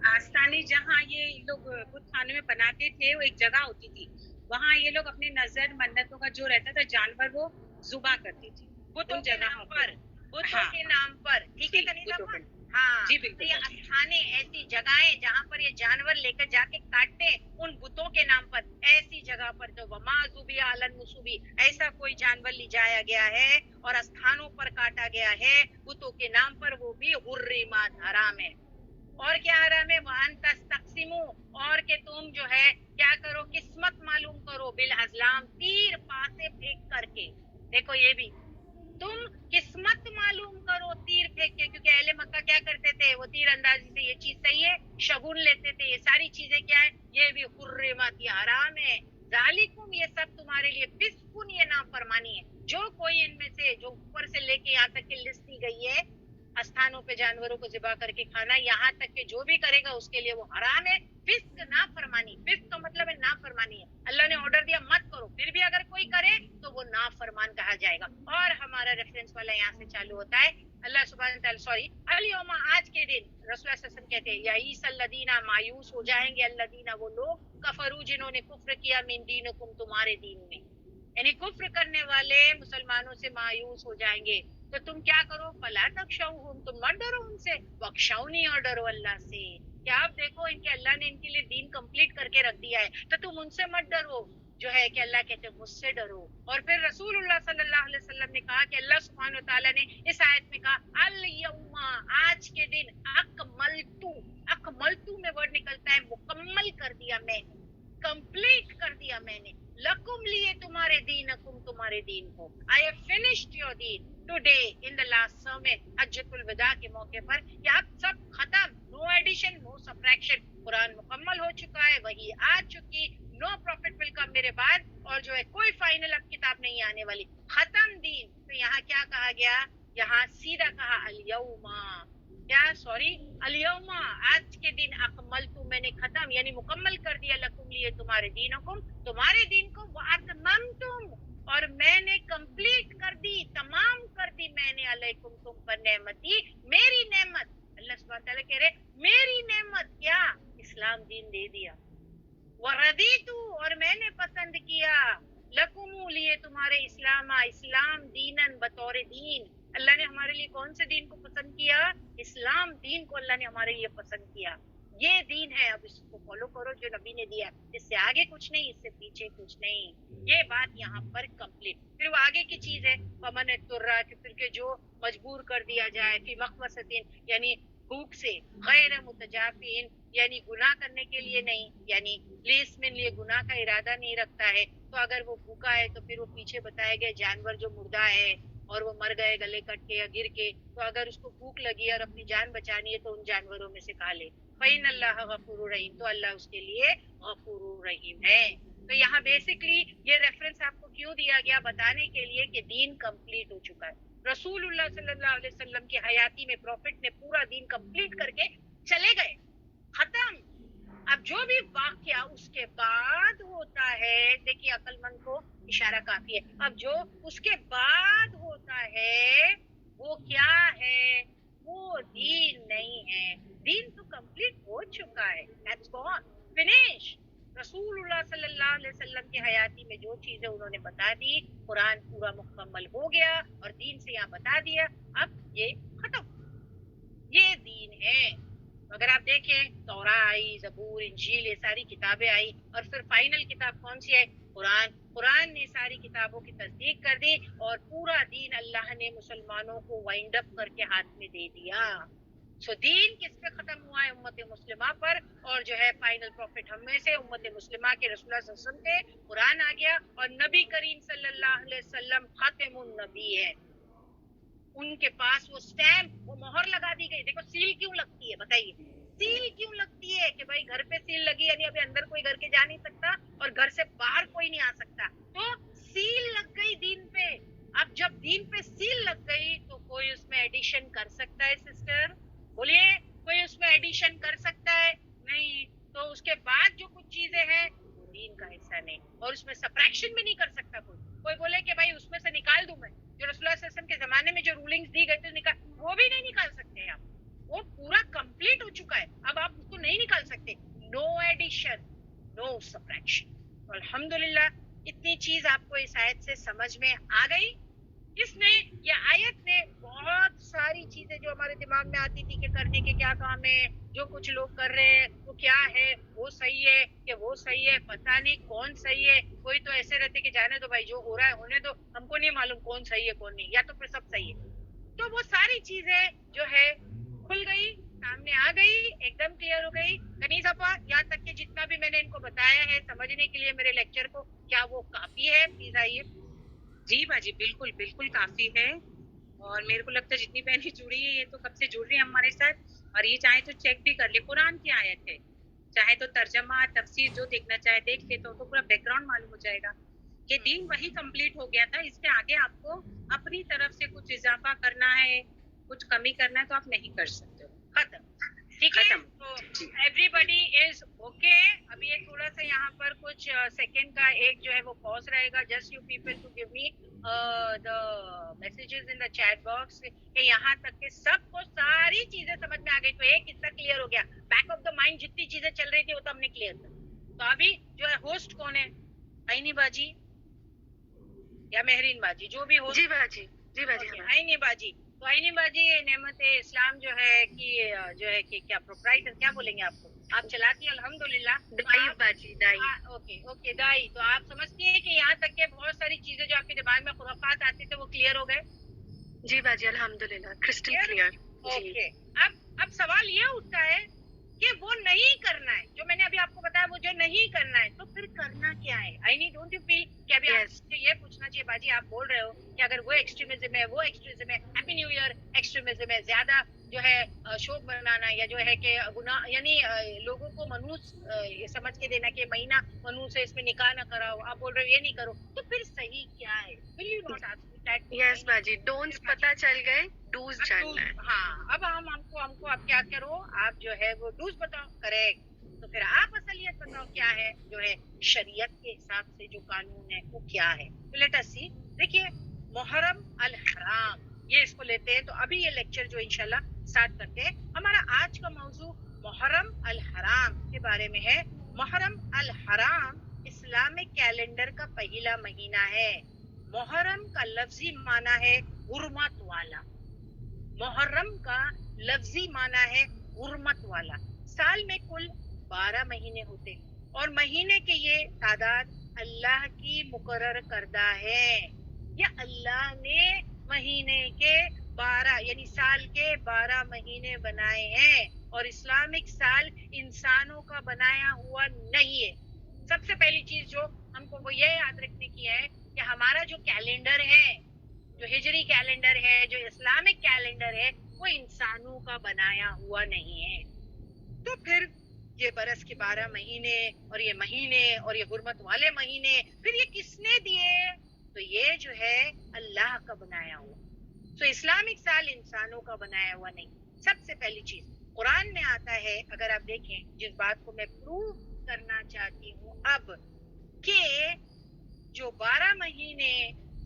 آستانے جہاں یہ لوگ بت خانے میں بناتے تھے، وہ ایک جگہ ہوتی تھی، وہاں یہ لوگ اپنے نظر منتوں کا جو رہتا تھا جانور وہ ذبح کرتے تھے بتوں ان کے جگہوں نام پر، بتوں ہاں کے نام پر. ٹھیک ہے جی، کنیزہ بتوں پا؟ کے- ہاں جی تو بالکل. یہ استھانے ایسی جگہیں جہاں پر یہ جانور لے کر جا کے کاٹتے ہیں ان بتوں کے نام پر. ایسی جگہ پر تو وما ذبح علی النصوبی، ایسا کوئی جانور لے جایا گیا ہے اور استھانوں پر کاٹا گیا ہے بتوں کے نام پر، وہ بھی حرمات، حرام ہے. اور کیا حرام ہے؟ وَأَن تَسْتَقْسِمُوا، اور کہ تم جو ہے کیا کرو؟ قسمت معلوم کرو، بالازلام، تیر پاسے پھینک کر کے. دیکھو یہ بھی تم قسمت معلوم کرو تیر پھینک کے، کیونکہ اہل مکہ کیا کرتے تھے؟ وہ تیر اندازی سے یہ چیز صحیح ہے شگون لیتے تھے. یہ ساری چیزیں کیا ہے؟ یہ بھی حرمات، یہ حرام ہے. ذالکم، یہ سب تمہارے لیے، فسقن، یہ نافرمانی ہے. جو کوئی ان میں سے جو اوپر سے لے کے یہاں تک کی لسٹ دی گئی ہے استھانوں پہ جانوروں کو ذبح کر کے کھانا، یہاں تک کہ جو بھی کرے گا اس کے لیے وہ حرام ہے. فسق، نافرمانی. فسق کا مطلب ہے نافرمانی ہے. اللہ نے آرڈر دیا مت کرو، پھر بھی اگر کوئی کرے تو وہ نافرمان کہا جائے گا. اور ہمارا ریفرنس والا یہاں سے چالو ہوتا ہے. اللہ سبحانہ تعالیٰ، سوری، الیوم، آج کے دن رسول اللہ صلی اللہ علیہ وسلم کہتے ہیں یا عیسی الذین، مایوس ہو جائیں گے الذین، وہ لوگ، کفروا، جنہوں نے کفر کیا، من دینکم، تمہارے دین میں، یعنی کفر کرنے والے مسلمانوں سے مایوس ہو جائیں گے. تو تم کیا کرو؟ فلا تخشوہم، تم مت ڈرو ان سے، واخشونی، اور ڈرو اللہ سے. کیا آپ دیکھو ان کے اللہ نے ان کے لیے دین کمپلیٹ کر کے رکھ دیا ہے، تو تم ان سے مت ڈرو. جو ہے کہ اللہ کہتے ہیں مجھ سے ڈرو. اور پھر رسول اللہ صلی اللہ علیہ وسلم نے کہا کہ اللہ سبحانہ وتعالیٰ نے اس آیت میں کہا الیوم، آج کے دن، اکملتو میں ورڈ نکلتا ہے مکمل کر دیا میں نے، کمپلیٹ کر دیا میں نے، لکم، لیے تمہارے دینکم، تمہارے دین کو. I have finished your deen today in the last sermon حجۃ الوداع کے موقع پر، کہ اب سب ختم، نو ایڈیشن، نو سبٹریکشن. قرآن مکمل ہو چکا ہے، وہی آ چکی، نو پروفٹ ول کم میرے بعد، اور جو ہے کوئی فائنل اب کتاب نہیں آنے والی، ختم دین. تو یہاں کیا کہا گیا؟ یہاں سیدھا کہا الیوم، کیا؟ سوری، الیوم، آج کے دن، اکملتو، میں نے ختم یعنی مکمل کر دیا، لکم، لیے تمہارے دینکم، تمہارے دین کو، واتممتم، اور میں نے کمپلیٹ کر دی، تمام کر دی میں نے، علیکم، تم پر، نعمتی، میری نعمت. اللہ سبحانہ تعالیٰ کہہ رہے میری نعمت، کیا؟ اسلام دین دے دیا. وردیتو، اور میں نے پسند کیا، لکم، لیے تمہارے، اسلام دینن، بطور دین. اللہ نے ہمارے لیے کون سے دین کو پسند کیا؟ اسلام دین کو اللہ نے ہمارے لیے پسند کیا. یہ دین ہے، اب اس کو فالو کرو جو نبی نے دیا. اس سے آگے کچھ نہیں، اس سے پیچھے کچھ نہیں. یہ بات یہاں پر کمپلیٹ. پھر وہ آگے کی چیز ہے ومن اضطر، کہ پھر کہ جو مجبور کر دیا جائے، فی مخمصۃ، یعنی بھوک سے، غیر متجافین، یعنی گناہ کرنے کے لیے نہیں، یعنی پلیس میں لیے گناہ کا ارادہ نہیں رکھتا ہے. تو اگر وہ بھوکا ہے تو پھر وہ پیچھے بتائے گئے جانور جو مردہ ہے اور وہ مر گئے گلے کٹ کے یا گر کے، تو اگر اس کو بھوک لگی اور اپنی جان بچانی ہے تو ان جانوروں میں سے کھا لے. فَإِنَّ اللَّهَ غَفُورٌ رَحِيمٌ، تو اللہ اس کے لیے غفور رحیم ہے. تو یہاں بیسکلی یہ ریفرنس آپ کو کیوں دیا گیا؟ بتانے کے لیے کہ دین کمپلیٹ ہو چکا ہے. رسول اللہ صلی اللہ علیہ وسلم کی حیاتی میں پروفٹ نے پورا دین کمپلیٹ کر کے چلے گئے، ختم. اب جو بھی واقعہ اس کے بعد ہوتا ہے، دیکھیے عقل مند کو اشارہ کافی ہے، اب جو اس کے بعد ہوتا ہے وہ کیا ہے؟ وہ دین نہیں ہے. دین تو کمپلیٹ ہو چکا ہے، دیٹس گون، فنش. رسول اللہ صلی اللہ علیہ وسلم کی حیاتی میں جو چیزیں انہوں نے بتا دی، قرآن پورا مکمل ہو گیا اور دین سے یہاں بتا دیا، اب یہ ختم، یہ دین ہے. اگر آپ دیکھیں توراہ آئی، زبور، انجیل، یہ ساری کتابیں آئی، اور پھر فائنل کتاب کون سی ہے؟ قرآن نے ساری کتابوں کی تصدیق کر دی اور پورا دین اللہ نے مسلمانوں کو وائنڈ اپ کر کے ہاتھ میں دے دیا. سو دین کس پہ ختم ہوا ہے؟ امت مسلمہ پر. اور جو ہے فائنل پروفٹ ہم میں سے امت مسلمہ کے رسول اللہ صلی اللہ علیہ وسلم تھے. قرآن آ گیا اور نبی کریم صلی اللہ علیہ وسلم خاتم النبی ہے. ان کے پاس وہ سٹیمپ، وہ مہر لگا دی گئی. دیکھو سیل کیوں لگتی ہے بتائیے، سیل کیوں لگتی ہے کہ بھائی گھر پہ سیل لگی یعنی ابھی اندر کوئی گھر کے جا نہیں سکتا اور گھر سے باہر کوئی نہیں آ سکتا. تو سیل لگ گئی دین پہ. اب جب دین پہ سیل لگ گئی تو کوئی اس میں ایڈیشن کر سکتا ہے سسٹر؟ بولیے کوئی اس میں ایڈیشن کر سکتا ہے؟ نہیں. تو اس کے بعد جو کچھ چیزیں ہیں وہ دین کا حصہ نہیں، اور اس میں سبٹریکشن بھی نہیں کر سکتا کوئی. کوئی بولے کہ بھائی اس میں سے نکال دوں میں جو رسول اللہ صلی اللہ علیہ وسلم کے زمانے میں جو رولنگز دی گئی تھی نکال، وہ بھی نہیں نکال سکتے آپ. وہ پورا کمپلیٹ ہو چکا ہے، اب آپ اس کو نہیں نکال سکتے. نو ایڈیشن، نو سبٹریکشن. الحمدللہ اتنی چیز آپ کو اس آیت سے سمجھ میں آ گئی. اس نے یہ آیت نے بہت ساری چیزیں جو ہمارے دماغ میں آتی تھی کہ کرنے کے کیا کام ہے، جو کچھ لوگ کر رہے ہیں وہ کیا ہے، وہ صحیح ہے کہ وہ صحیح ہے، پتہ نہیں کون صحیح ہے. کوئی تو ایسے رہتے کہ جانے دو بھائی جو ہو رہا ہے ہونے دو، ہم کو نہیں معلوم کون صحیح ہے کون نہیں، یا تو پھر سب صحیح ہے. تو وہ ساری چیزیں جو ہے کھل گئی، سامنے آ گئی، ایک دم کلیئر ہو گئی. کنیز اپا یہاں تک کہ جتنا بھی میں نے ان کو بتایا ہے سمجھنے کے لیے میرے لیکچر کو، کیا وہ کافی ہے؟ پلیز آئیے. جی باجی بالکل بالکل کافی ہے. اور میرے کو لگتا ہے جتنی بہنیں جڑی ہے یہ تو کب سے جڑ رہی ہیں ہمارے ساتھ، اور یہ چاہے تو چیک بھی کر لے. قرآن کی آیت ہے، چاہے تو ترجمہ تفسیر جو دیکھنا چاہے دیکھ لے تو پورا بیک گراؤنڈ معلوم ہو جائے گا کہ دین وہی کمپلیٹ ہو گیا تھا. اس کے آگے آپ کو اپنی طرف سے کچھ اضافہ کرنا ہے، کچھ کمی کرنا ہے تو آپ نہیں کر سکتے ہو. ختم. ٹھیک ہے، ختم. تو ایوری بڈی از اوکے. ابھی یہ تھوڑا سا یہاں پر کچھ سیکنڈ کا ایک جو ہے وہ پاز رہے گا. Just you people to give me the messages in the chat box کہ یہاں تک کہ سب کو ساری چیزیں سمجھ میں آ گئی. تو ایک حصہ کلیئر ہو گیا. بیک آف دا مائنڈ جتنی چیزیں چل رہی تھی وہ تو ہم نے کلیئر کر. تو ابھی جو ہے ہوسٹ کون ہے؟ آئینی باجی یا مہرین باجی، جو بھی ہو. جی باجی، جی باجی. آئینی باجی. تو آئینی باجی نعمت اسلام جو ہے کہ کیا پروپرائٹر کیا بولیں گے آپ کو؟ آپ چلاتی ہیں الحمدللہ. دائی باجی، دائی. اوکے دائی. تو آپ سمجھتی ہیں کہ یہاں تک کہ بہت ساری چیزیں جو آپ کے دماغ میں خرافات آتے تھے وہ کلیئر ہو گئے؟ جی باجی الحمدللہ کرسٹل کلیئر. اوکے. اب سوال یہ اٹھتا ہے کہ وہ نہیں کرنا ہے جو میں نے ابھی آپ کو بتایا، وہ جو نہیں کرنا ہے تو پھر کرنا کیا ہے؟ I need don't you feel کہ ابھی آپ سے یہ پوچھنا چاہیے باجی، آپ بول رہے ہو کہ اگر وہ ایکسٹریمزم ہے، وہ ایکسٹریمزم ہے، ہیپی نیو ایئر ایکسٹریمزم ہے، زیادہ جو ہے شوق بنانا یا جو ہے کہ گناہ یعنی لوگوں کو منحوس یہ سمجھ کے دینا کہ مہینہ منحوس ہے اس میں نکاح نہ کراؤ، آپ بول رہے ہو یہ نہیں کرو، تو پھر صحیح کیا ہے؟ ول یو ناٹ آسک یس باجی، ڈونٹس پتہ چل گئے، ڈوز جاننا ہے. ہاں اب ہم کو آپ کیا کرو، آپ جو ہے وہ ڈوز بتاؤ. کریکٹ. تو پھر آپ اصلیت بتاؤ کیا ہے جو ہے شریعت کے حساب سے جو قانون ہے وہ کیا ہے. تو لیٹ اس سی. دیکھیے محرم الحرام یہ اس کو لیتے ہیں. تو ابھی یہ لیکچر جو انشاءاللہ سٹارٹ کرتے ہیں. ہمارا آج کا موضوع محرم الحرام کے بارے میں ہے. محرم الحرام اسلامک کیلنڈر کا پہلا مہینہ ہے. محرم کا لفظی معنی ہے حرمت والا. محرم کا لفظی معنی ہے حرمت والا. سال میں کل 12 مہینے ہوتے ہیں اور مہینے کے یہ تعداد اللہ کی مقرر کردہ ہے. یا اللہ نے مہینے کے 12 یعنی سال کے 12 مہینے بنائے ہیں اور اسلامک سال انسانوں کا بنایا ہوا نہیں ہے. سب سے پہلی چیز جو ہم کو وہ یہ یاد رکھنے کی ہے کہ ہمارا جو کیلنڈر ہے، جو ہجری کیلنڈر ہے، جو اسلامک کیلنڈر ہے، وہ انسانوں کا بنایا ہوا نہیں ہے. تو پھر یہ برس کے 12 مہینے اور یہ مہینے اور یہ حرمت والے مہینے پھر یہ کس نے دیے؟ تو یہ جو ہے اللہ کا بنایا ہوا. تو اسلامک سال انسانوں کا بنایا ہوا نہیں. سب سے پہلی چیز قرآن میں آتا ہے، اگر آپ دیکھیں جس بات کو میں پروف کرنا چاہتی ہوں اب، کہ جو 12 مہینے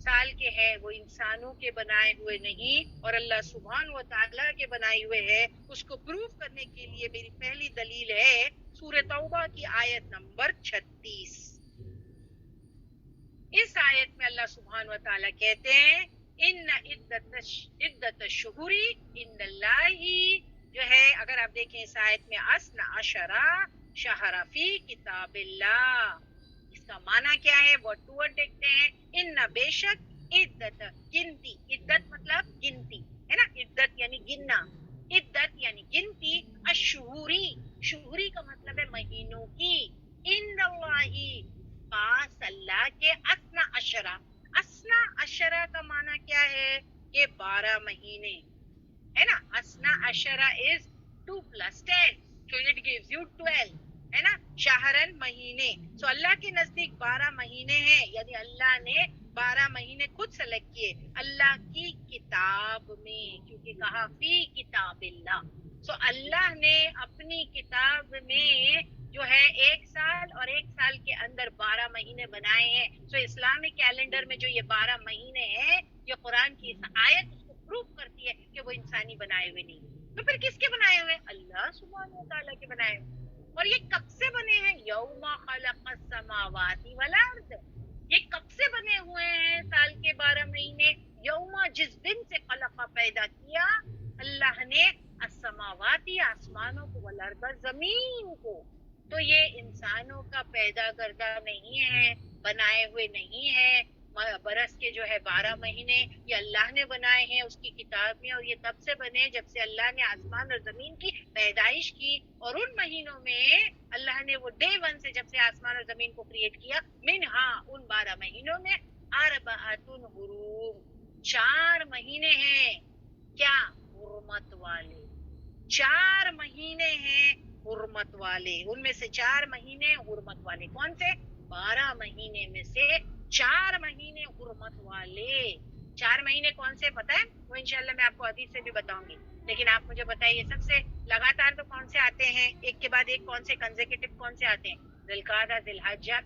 سال کے ہیں وہ انسانوں کے بنائے ہوئے نہیں اور اللہ سبحانہ و تعالیٰ کے بنائے ہوئے ہیں. اس کو پروف کرنے کے لیے میری پہلی دلیل ہے سورہ توبہ کی آیت نمبر 36. اس آیت میں اللہ سبحانہ و تعالیٰ کہتے ہیں ان عدت الشہور عند اللہ، جو ہے اگر آپ دیکھیں اس آیت میں اثنا عشرہ شہر فی کتاب اللہ. اس کا معنی کیا ہے؟ ورڈ ٹو ورڈ دیکھتے ہیں. ان بے شک عدت گنتی، عدت مطلب گنتی ہے نا، عدت یعنی گننا. عدت یعنی گنتی، الشہوری، شہوری کا مطلب ہے مہینوں کی، عند اللہ، پاس اللہ کے، اثنا عشرہ، اثنا عشرہ کا معنی کیا ہے کہ 12 مہینے ہے نا. اثنا عشرہ از 2 + 10 so it gives you 12 ہے نا. شہرن مہینے، سو اللہ کے نزدیک 12 مہینے ہیں، یعنی اللہ نے 12 مہینے خود سلیکٹ کیے اللہ کی کتاب میں، کیونکہ کہا فی کتاب اللہ. سو اللہ نے اپنی کتاب میں جو ہے 1 سال اور 1 سال کے اندر 12 مہینے بنائے ہیں. سو اسلامی کیلنڈر میں جو یہ 12 مہینے ہیں، یہ قرآن کی اس آیت اس کو پروف کرتی ہے کہ وہ انسانی بنائے ہوئے نہیں. تو پھر کس کے بنائے ہوئے؟ اللہ سبحانہ و تعالیٰ کے بنائے ہوئے. اور یہ کب سے بنے ہیں؟ یوم خلق السماوات والارض. یہ کب سے بنے ہوئے ہیں سال کے 12 مہینے؟ یوم، جس دن سے خلق پیدا کیا اللہ نے، السماواتی آسمانوں کو، والارض زمین کو. تو یہ انسانوں کا پیدا کردہ نہیں ہے، بنائے ہوئے نہیں ہے. برس کے جو ہے 12 مہینے یہ اللہ نے بنائے ہیں اس کی کتاب میں، اور یہ تب سے بنے جب سے اللہ نے آسمان اور زمین کی پیدائش کی. اور ان مہینوں میں اللہ نے وہ ڈے 1 سے جب سے آسمان اور زمین کو کریٹ کیا، منہا، ان 12 مہینوں میں، اربعۃ حرم، 4 مہینے ہیں کیا؟ حرمت والے. 4 مہینے ہیں حرمت والے، ان میں سے 4 مہینے حرمت والے. کون سے؟ 12 مہینے میں سے 4 مہینے حرمت والے. 4 مہینے کون سے پتہ ہے؟ وہ انشاءاللہ میں آپ کو حدیث سے بھی بتاؤں گی، لیکن آپ مجھے بتائیے سب سے لگاتار تو کون سے آتے ہیں، ایک کے بعد ایک کون سے کنزیکٹیو کون سے آتے ہیں؟ ذی القعدہ، ذی الحجہ،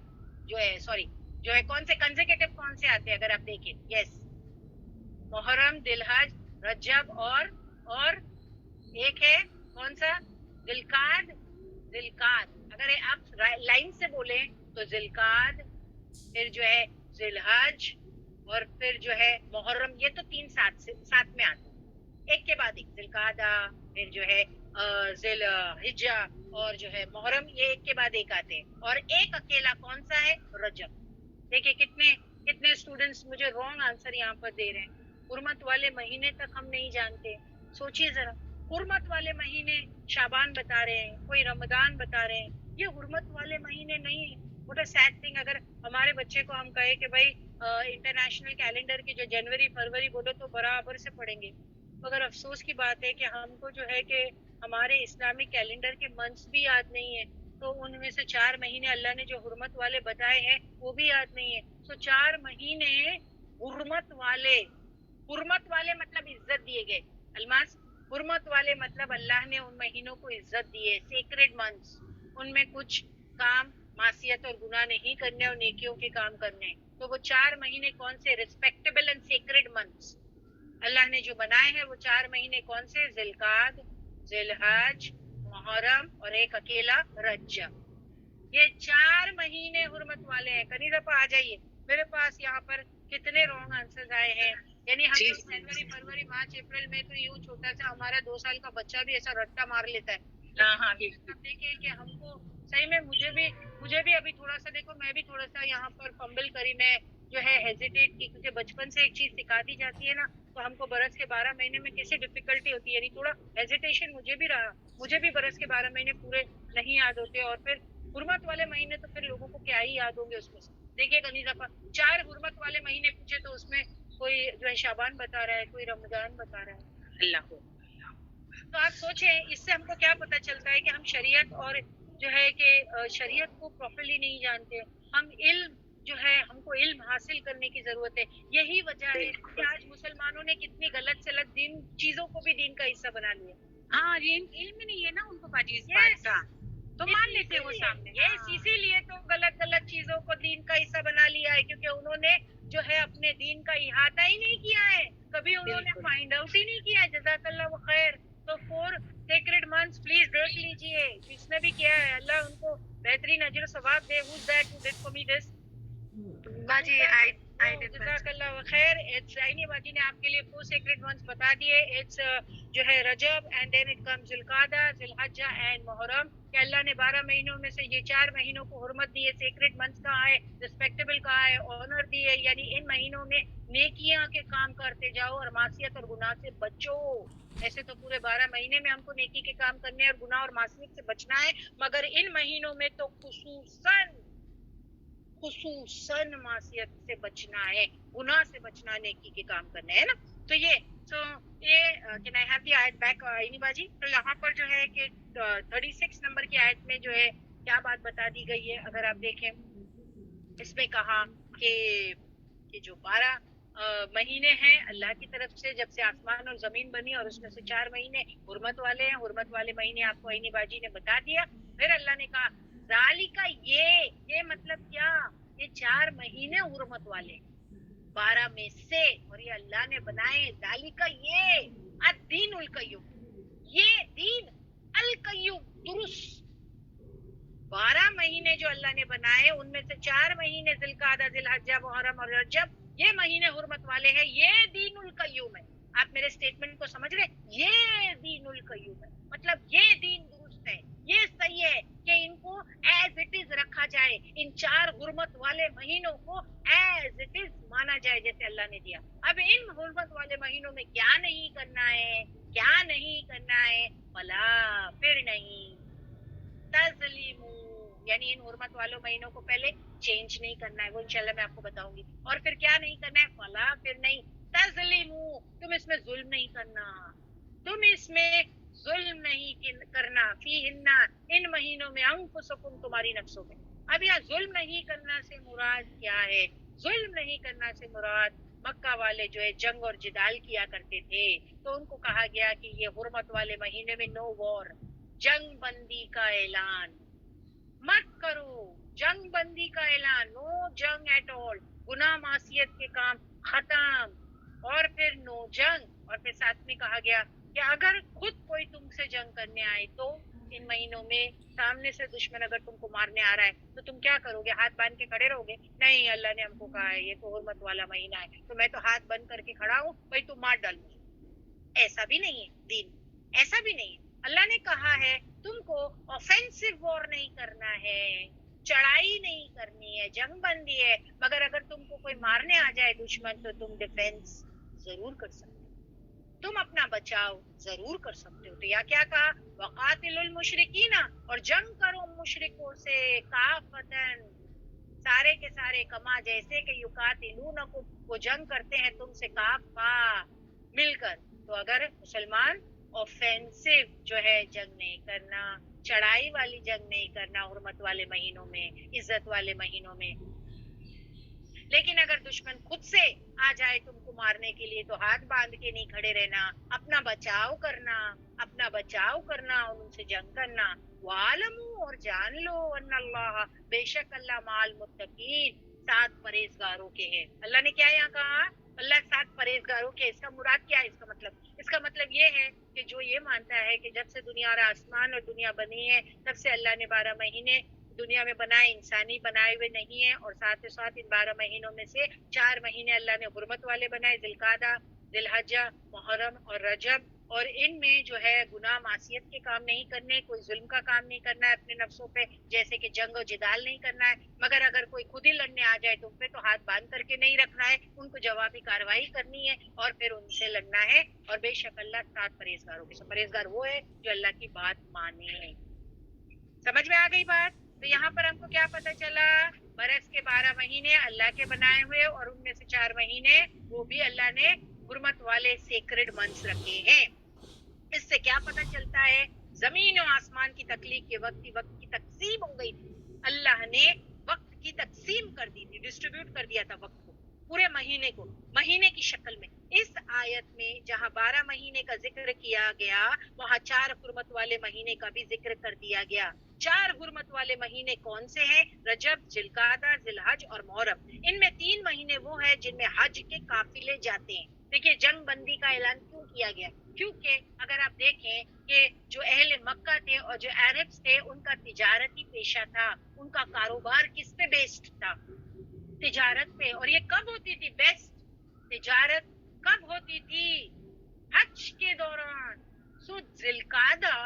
جو ہے کون سے کنزیکٹیو کون سے آتے ہیں اگر آپ دیکھیں؟ یس، محرم، ذی الحج، رجب، اور ایک ہے کون سا؟ ذی القعدہ. ذی القعدہ اگر آپ لائن سے بولیں تو ذی القعدہ، پھر جو ہے ذی الحج، اور پھر جو ہے محرم. یہ تو 3 ساتھ میں آتے ہیں، ایک کے بعد ایک. ذی القعدہ، پھر جو ہے ذی الحجہ، اور جو ہے محرم، یہ ایک کے بعد ایک آتے ہیں. اور ایک اکیلا کون سا ہے؟ رجب. دیکھیں کتنے اسٹوڈنٹس مجھے رانگ آنسر یہاں پر دے رہے ہیں. حرمت والے مہینے تک ہم نہیں جانتے. سوچیے ذرا، حرمت والے مہینے شعبان بتا رہے ہیں، کوئی رمضان بتا رہے ہیں، یہ حرمت والے مہینے نہیں ہیں. What a sad thing. اگر ہمارے بچے کو ہم کہے کہ بھائی انٹرنیشنل کیلنڈر کی جو جنوری فروری بولو تو برابر سے پڑھیں گے، مگر افسوس کی بات ہے کہ ہم کو جو ہے کہ ہمارے اسلامی کیلنڈر کے منتھس بھی یاد نہیں ہیں. تو ان میں سے 4 مہینے اللہ نے جو حرمت والے بتائے ہیں وہ بھی یاد نہیں ہے. سو 4 مہینے حرمت والے. حرمت والے مطلب عزت دیے گئے. الماس، حرمت والے مطلب اللہ نے ان مہینوں کو عزت دی ہے، سیکرڈ منتھس. ان میں کچھ کام معصیت اور گناہ نہیں کرنے اور نیکیوں کے کام کرنے. تو وہ 4 مہینے کون سے؟ ریسپیکٹیبل اینڈ سیکرڈ منتھس اللہ نے جو بنائے ہیں. وہ 4 مہینے کون سے؟ ذی القعدہ، ذی الحج، محرم، اور ایک اکیلا رجب. یہ 4 مہینے حرمت والے ہیں. کنیزہ پا آ جائیے، میرے پاس یہاں پر کتنے رانگ آنسر آئے ہیں. یعنی ہم لوگ جنوری فروری مارچ اپریل میں تو یوں چھوٹا سا ہمارا 2 سال کا بچہ بھی ایسا رٹا مار لیتا ہے. دیکھیں کہ ہم کو صحیح میں مجھے بھی ابھی تھوڑا سا، دیکھو میں بھی تھوڑا سا یہاں پر فمبل کری، میں جو ہے ہیزیٹیٹ کی، کیونکہ بچپن سے ایک چیز سکھا دی جاتی ہے نا، تو ہم کو برس کے 12 مہینے میں کیسے ڈیفیکلٹی ہوتی ہے. یعنی تھوڑا ہیزیٹیشن مجھے بھی رہا، مجھے بھی برس کے 12 مہینے پورے نہیں یاد ہوتے. اور پھر حرمت والے مہینے تو پھر لوگوں کو کیا ہی یاد ہوں گے اس میں سے. دیکھیے کنیزہ پا، 4 حرمت والے مہینے پوچھے تو اس میں کوئی جو ہے شعبان بتا رہا ہے، کوئی رمضان بتا رہا ہے. اللہ کو تو آپ سوچیں اس سے ہم کو کیا پتہ چلتا ہے کہ ہم شریعت اور جو ہے کہ شریعت کو پراپرلی نہیں جانتے. ہم علم جو ہے، ہم کو علم حاصل کرنے کی ضرورت ہے. یہی وجہ ہے کہ آج مسلمانوں نے کتنی غلط سلط دین چیزوں کو بھی دین کا حصہ بنا لیا. ہاں، علم نہیں ہے نا ان کو باجی اس بات کا، تو مان لیتے وہ سامنے. اسی لیے تو غلط چیزوں کو دین کا حصہ بنا لیا ہے، کیونکہ انہوں نے جو ہے اپنے دین کا احاطہ ہی نہیں کیا ہے، کبھی انہوں نے فائنڈ آؤٹ ہی نہیں کیا. جزاک اللہ خیر. تو 4 سیکرڈ منتھس پلیز دیکھ لیجئے، جس نے بھی کیا ہے اللہ ان کو بہترین اجر و ثواب دے. Who's that who did for me this? باجی جزاک اللہ خیر. شائنی باجی نے آپ کے لیے 4 سیکرڈ منتھس بتا دیے. اٹس جو ہے رجب، اینڈ دین اٹ کمز ذی القعدہ، ذی الحجہ اینڈ محرم. کہ اللہ نے 12 مہینوں میں سے یہ 4 مہینوں کو حرمت دی ہے، سیکرڈ منتھس کہا ہے، ریسپیکٹیبل کہا ہے، آنر دی ہے. یعنی ان مہینوں میں نیکیاں کے کام کرتے جاؤ اور معصیت اور گناہ سے بچو. ایسے تو پورے 12 مہینے میں ہم کو نیکی کے کام کرنے اور گناہ اور معصیت سے بچنا ہے، مگر ان مہینوں میں تو خصوصاً معصیت سے بچنا ہے، گناہ سے بچنا، نیکی کے کام کرنے ہے نا. تو یہ کین آئی ہیو دی آیت بیک اینی باجی؟ تو یہاں پر جو ہے کہ 36 نمبر کی آیت میں جو ہے کیا بات بتا دی گئی ہے، اگر آپ دیکھیں اس میں کہا کہ جو 12 مہینے ہیں اللہ کی طرف سے جب سے آسمان اور زمین بنی، اور اس میں سے 4 مہینے حرمت والے ہیں. حرمت والے مہینے آپ کو اینی باجی نے بتا دیا. پھر اللہ نے کہا ذالکا، یہ مطلب کیا، یہ 4 مہینے حرمت والے 12 میں سے، اور یہ اللہ نے بنائے. ذالکا، یہ الدین القیوم، یہ دین القیوم درست. 12 مہینے جو اللہ نے بنائے ان میں سے 4 مہینے ذوالقعدہ، ذوالحجہ، محرم اور رجب، یہ مہینے حرمت والے ہیں. یہ دین القیوم ہے. آپ میرے سٹیٹمنٹ کو سمجھ رہے؟ یہ دین القیوم ہے مطلب یہ دین درست ہے، یہ صحیح ہے کہ ان کو ایز اٹ از رکھا جائے، ان 4 حرمت والے مہینوں کو ایز اٹ از مانا جائے جیسے اللہ نے دیا. اب ان حرمت والے مہینوں میں کیا نہیں کرنا ہے، کیا نہیں کرنا ہے؟ فلا، پھر نہیں، تظلیم، یعنی ان حرمت والوں مہینوں کو پہلے چینج نہیں کرنا ہے، وہ انشاءاللہ میں آپ کو بتاؤں گی. اور پھر کیا نہیں کرنا ہے؟ فلا، پھر نہیں، تظلیم، تم اس میں ظلم نہیں کرنا، تم اس میں ظلم نہیں کرنا. فیہن، ان مہینوں میں، انفسکم، تمہاری نفسوں میں. اب یہاں ظلم نہیں کرنا سے مراد کیا ہے؟ ظلم نہیں کرنا سے مراد مکہ والے جو ہے جنگ اور جدال کیا کرتے تھے، تو ان کو کہا گیا کہ یہ حرمت والے مہینے میں نو وار، جنگ بندی کا اعلان مت کرو. جنگ بندی کا اعلان، نو جنگ ایٹ آل، گناہ معصیت کے کام ختم. اور پھر نو جنگ. اور پھر ساتھ میں کہا گیا کہ اگر خود کوئی تم سے جنگ کرنے آئے تو ان مہینوں میں سامنے سے دشمن اگر تم کو مارنے آ رہا ہے تو تم کیا کرو گے؟ ہاتھ باندھ کے کھڑے رہو گے؟ نہیں، اللہ نے ہم کو کہا ہے یہ تو حرمت والا مہینہ ہے تو میں تو ہاتھ بند کر کے کھڑا ہوں، بھائی تم مار ڈال مجھے. ایسا بھی نہیں ہے دین، ایسا بھی نہیں ہے. اللہ نے کہا ہے تم کو آفینسو وار نہیں کرنا ہے، چڑھائی نہیں کرنی ہے، جنگ بندی ہے، مگر اگر تم کو کوئی مارنے آ جائے دشمن تو تم ڈیفینس ضرور کر سکتے ہو، تم اپنا بچاؤ ضرور کر سکتے ہو. تو یا کیا کہا؟ وقاتل المشرکین، اور جنگ کرو مشرکوں سے، کافتن، سارے کے سارے، کما جیسے کہ یقاتلونکم، وہ جنگ کرتے ہیں تم سے، کافا، مل کر. تو اگر مسلمان آفینسو جو ہے جنگ نہیں کرنا، چڑھائی والی جنگ نہیں کرنا حرمت والے مہینوں میں، عزت والے مہینوں میں، لیکن اگر دشمن خود سے آ جائے تم کو مارنے کے لیے تو ہاتھ باندھ کے نہیں کھڑے رہنا، اپنا بچاؤ کرنا، اپنا بچاؤ کرنا اور ان سے جنگ کرنا. وَعَلَمُوا، اور جان لو، ان اللہ، بے شک اللہ، مع المتقین، ساتھ پرہیزگاروں کے ہے. اللہ نے کیا یہاں کہا؟ اللہ ساتھ پرہیزگاروں کے. اس کا مراد کیا ہے؟ اس کا مطلب یہ ہے کہ جو یہ مانتا ہے کہ جب سے دنیا اور آسمان اور دنیا بنی ہے تب سے اللہ نے 12 مہینے دنیا میں بنائے، انسانی بنائے ہوئے نہیں ہیں، اور ساتھ ساتھ ان 12 مہینوں میں سے 4 مہینے اللہ نے حرمت والے بنائے، ذوالقعدہ، ذوالحجہ، محرم اور رجب. اور ان میں جو ہے گناہ معصیت کے کام نہیں کرنے، کوئی ظلم کا کام نہیں کرنا ہے اپنے نفسوں پہ، جیسے کہ جنگ و جدال نہیں کرنا ہے. مگر اگر کوئی خود ہی لڑنے آ جائے تم پہ تو ہاتھ باندھ کر کے نہیں رکھنا ہے، ان کو جوابی کارروائی کرنی ہے اور پھر ان سے لڑنا ہے. اور بے شک اللہ ساتھ پرہیزگاروں کے. پرہیزگار وہ ہے جو اللہ کی بات مانے. سمجھ میں آ گئی بات؟ تو یہاں پر ہم کو کیا پتہ چلا؟ برس کے 12 مہینے اللہ کے بنائے ہوئے، اور ان میں سے 4 مہینے وہ بھی اللہ نے حرمت والے سیکرڈ منتھس رکھے ہیں. اس سے کیا پتہ چلتا ہے؟ زمین و آسمان کی تخلیق کے وقت کی تقسیم ہو گئی تھی. اللہ نے وقت کی تقسیم کر دی تھی، ڈسٹریبیوٹ کر دیا تھا وقت کو، پورے مہینے کو، مہینے کی شکل میں. اس آیت میں جہاں 12 مہینے کا ذکر کیا گیا وہاں 4 حرمت والے مہینے کا بھی ذکر کر دیا گیا. 4 حرمت والے مہینے کون سے ہیں؟ رجب، ذوالقعدہ، ذوالحج اور محرم. ان میں 3 مہینے وہ ہیں جن میں حج کے قافلے جاتے ہیں. دیکھیے جنگ بندی کا اعلان کیوں کیا گیا؟ کیونکہ اگر آپ دیکھیں کہ جو اہل مکہ تھے اور جو عربز تھے ان کا تجارتی پیشہ تھا، ان کا کاروبار کس پہ بیسڈ تھا؟ تجارت پہ. اور یہ کب ہوتی تھی بیسٹ تجارت؟ کب ہوتی تھی؟ حج کے دوران. سو ذوالقعدہ،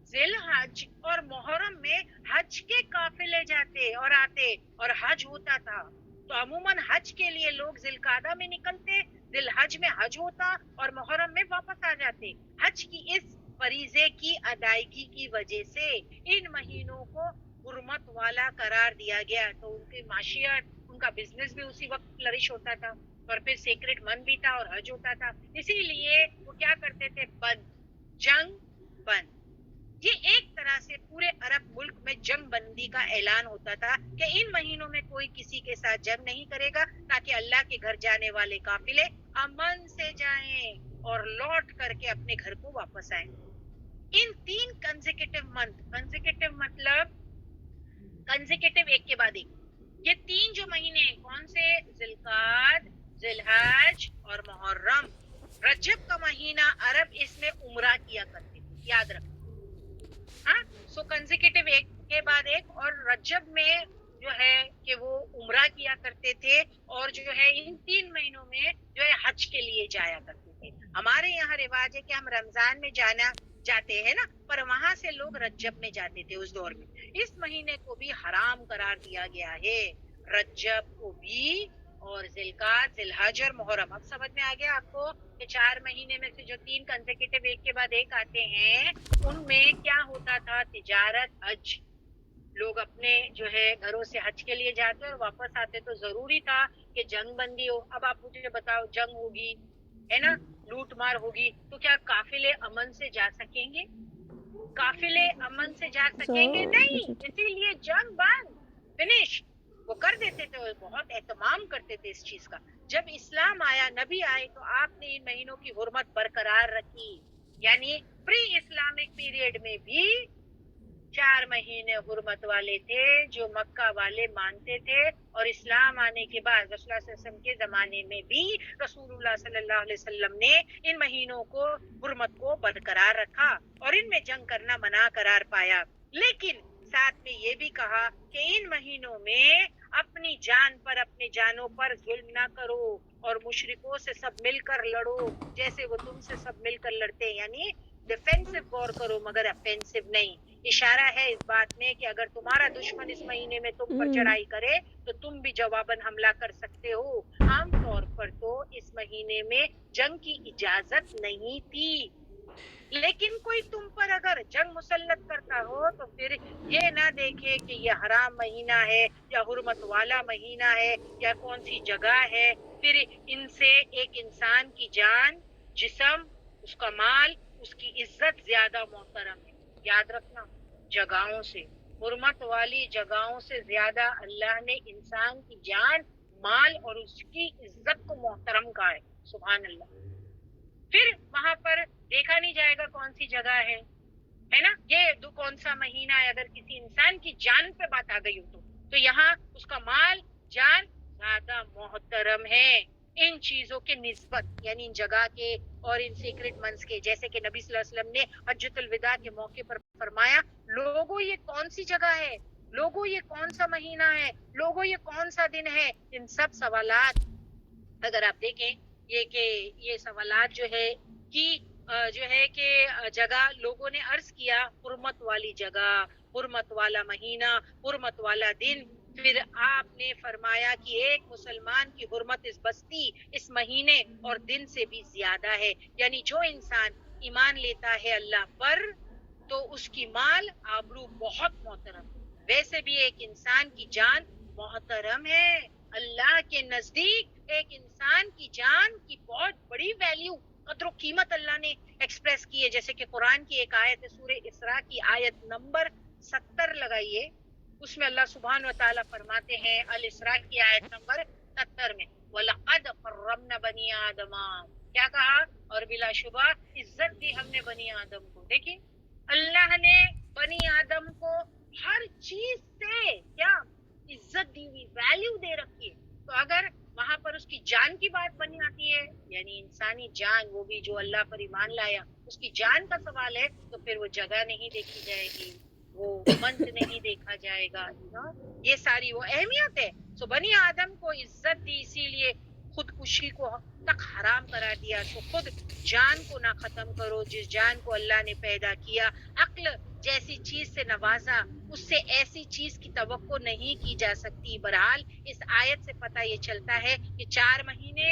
ذوالحج اور محرم میں حج کے قافلے جاتے اور آتے اور حج ہوتا تھا. تو عموماً حج کے لیے لوگ ذوالقعدہ میں نکلتے، ذی الحج میں حج ہوتا اور محرم میں واپس آ جاتے. حج کی اس فریضے کی ادائیگی کی وجہ سے ان مہینوں کو حرمت والا قرار دیا گیا. تو ان کی معاشیت، ان کا بزنس بھی اسی وقت فلرش ہوتا تھا اور پھر سیکرٹ من بھی تھا اور حج ہوتا تھا. اسی لیے وہ کیا کرتے تھے؟ بند، جنگ بند. یہ ایک طرح سے پورے عرب ملک میں جنگ بندی کا اعلان ہوتا تھا کہ ان مہینوں میں کوئی کسی کے ساتھ جنگ نہیں کرے گا تاکہ اللہ کے گھر جانے والے قافلے امن سے جائیں اور لوٹ کر کے اپنے گھر کو واپس آئیں. ان 3 کنزیکیٹو منتھ، کنزیکیٹو مطلب کنزیکیٹو ایک کے بعد ایک، یہ 3 جو مہینے ہیں کون سے؟ ذی القعدہ، ذی الحج اور محرم. رجب کا مہینہ عرب اس میں عمرہ کیا کرتے تھے، یاد رکھیں. ہاں، سو کنزیکیٹو ایک کے بعد ایک، اور رجب میں جو ہے کہ وہ عمرہ کیا کرتے تھے اور جو ہے ان 3 مہینوں میں جو ہے حج کے لیے جایا کرتے تھے. ہمارے یہاں رواج ہے کہ ہم رمضان میں جاتے ہیں نا، پر وہاں سے لوگ رجب میں جاتے تھے اس دور میں. اس مہینے کو بھی حرام قرار دیا گیا ہے، رجب کو بھی، اور ذی القعدہ، ذی الحج اور محرم. اب سمجھ میں آ گیا آپ کو کہ 4 مہینے میں سے جو 3 کنزیکیٹو ایک کے بعد ایک آتے ہیں ان میں کیا ہوتا تھا؟ تجارت، حج. لوگ اپنے جو ہے گھروں سے حج کے لیے جاتے اور واپس آتے، تو ضروری تھا کہ جنگ بندی ہو. اب آپ مجھے بتاؤ، جنگ ہوگی ہے نا، لوٹ مار ہوگی، تو کیا قافلے امن سے جا سکیں گے؟ قافلے امن سے جا سکیں گے نہیں. اسی لیے جنگ بند، فنش. وہ کر دیتے تھے، بہت اہتمام کرتے تھے اس چیز کا. جب اسلام آیا، نبی آئے، تو آپ نے ان مہینوں کی حرمت برقرار رکھی. یعنی پری اسلامک پیریڈ میں بھی 4 مہینے حرمت والے تھے جو مکہ والے مانتے تھے، اور اسلام آنے کے بعد رسول اللہ صلی اللہ علیہ وسلم کے زمانے میں بھی رسول اللہ صلی اللہ علیہ وسلم نے ان مہینوں کو، حرمت کو برقرار رکھا اور ان میں جنگ کرنا منع قرار پایا. لیکن ساتھ میں یہ بھی کہا کہ ان مہینوں میں اپنی جان پر، اپنے جانوں پر ظلم نہ کرو اور مشرکوں سے سب مل کر لڑو جیسے وہ تم سے سب مل کر لڑتے. یعنی ڈیفینسو وار کرو مگر افینسو نہیں. اشارہ ہے اس بات میں کہ اگر تمہارا دشمن اس مہینے میں تم پر چڑھائی کرے تو تم بھی جواباً حملہ کر سکتے ہو. عام طور پر تو اس مہینے میں جنگ کی اجازت نہیں تھی، لیکن کوئی تم پر اگر جنگ مسلط کرتا ہو تو پھر یہ نہ دیکھے کہ یہ حرام مہینہ ہے یا حرمت والا مہینہ ہے یا کون سی جگہ ہے. پھر ان سے ایک انسان کی جان، جسم، اس کا مال، اس کی عزت زیادہ محترم ہے. یاد رکھنا، جگہوں سے، حرمت والی جگہوں سے زیادہ اللہ نے انسان کی جان، مال اور اس کی عزت کو محترم کہا ہے. سبحان اللہ. پھر وہاں پر دیکھا نہیں جائے گا کون سی جگہ ہے نا، یہ کون سا مہینہ ہے. اگر کسی انسان کی جان پہ بات آ گئی ہو تو یہاں اس کا مال، جان زیادہ محترم ہے ان چیزوں کے نسبت، یعنی ان جگہ کے اور ان سیکرٹ منس کے. جیسے کہ نبی صلی اللہ علیہ وسلم نے حجۃ الوداع کے موقع پر فرمایا، لوگوں یہ کون سی جگہ ہے، لوگوں یہ کون سا مہینہ ہے، لوگوں یہ کون سا دن ہے. ان سب سوالات اگر آپ دیکھیں، یہ سوالات جو ہے کہ جگہ لوگوں نے عرض کیا، حرمت والی جگہ، حرمت والا مہینہ، حرمت والا دن. پھر آپ نے فرمایا کہ ایک مسلمان کی حرمت اس بستی، اس مہینے اور دن سے بھی زیادہ ہے. یعنی جو انسان ایمان لیتا ہے اللہ پر تو اس کی مال، آبرو بہت محترم. ویسے بھی ایک انسان کی جان محترم ہے. اللہ کے نزدیک ایک انسان کی جان کی بہت بڑی ویلیو، قدر و قیمت اللہ نے ایکسپریس کی ہے. جیسے کہ قرآن کی ایک آیت ہے، سورہ اسراء کی آیت نمبر 70 لگائیے، اس میں اللہ سبحانہ و تعالیٰ فرماتے ہیں، الاسراء کی آیت نمبر 70 میں، وَلَقَدْ قَرَّمْنَا بَنِي آدَمَ. کیا کہا؟ اور بلا شبہ عزت دی ہم نے بنی آدم کو. دیکھیں، اللہ نے بنی آدم کو ہر چیز سے کیا عزت دی ہوئی، ویلیو دے رکھی ہے. تو اگر وہاں پر اس کی جان کی بات بنی آتی ہے، یعنی انسانی جان، وہ بھی جو اللہ پر ایمان لایا، اس کی جان کا سوال ہے، تو پھر وہ جگہ نہیں دیکھی جائے گی، وہ منت نہیں دیکھا جائے گا. یہ ساری وہ اہمیت ہے. سو بنی آدم کو عزت دی، اسی لیے خودکشی کو تک حرام قرار دیا. سو خود جان کو نہ ختم کرو جس جان کو اللہ نے پیدا کیا. عقل جیسی چیز سے نوازا، اس سے ایسی چیز کی توقع نہیں کی جا سکتی. بہرحال اس آیت سے پتہ یہ چلتا ہے کہ 4 مہینے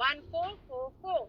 1444,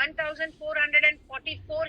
1444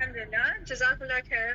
Alhamdulillah, Jazakallah khair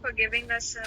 for giving us a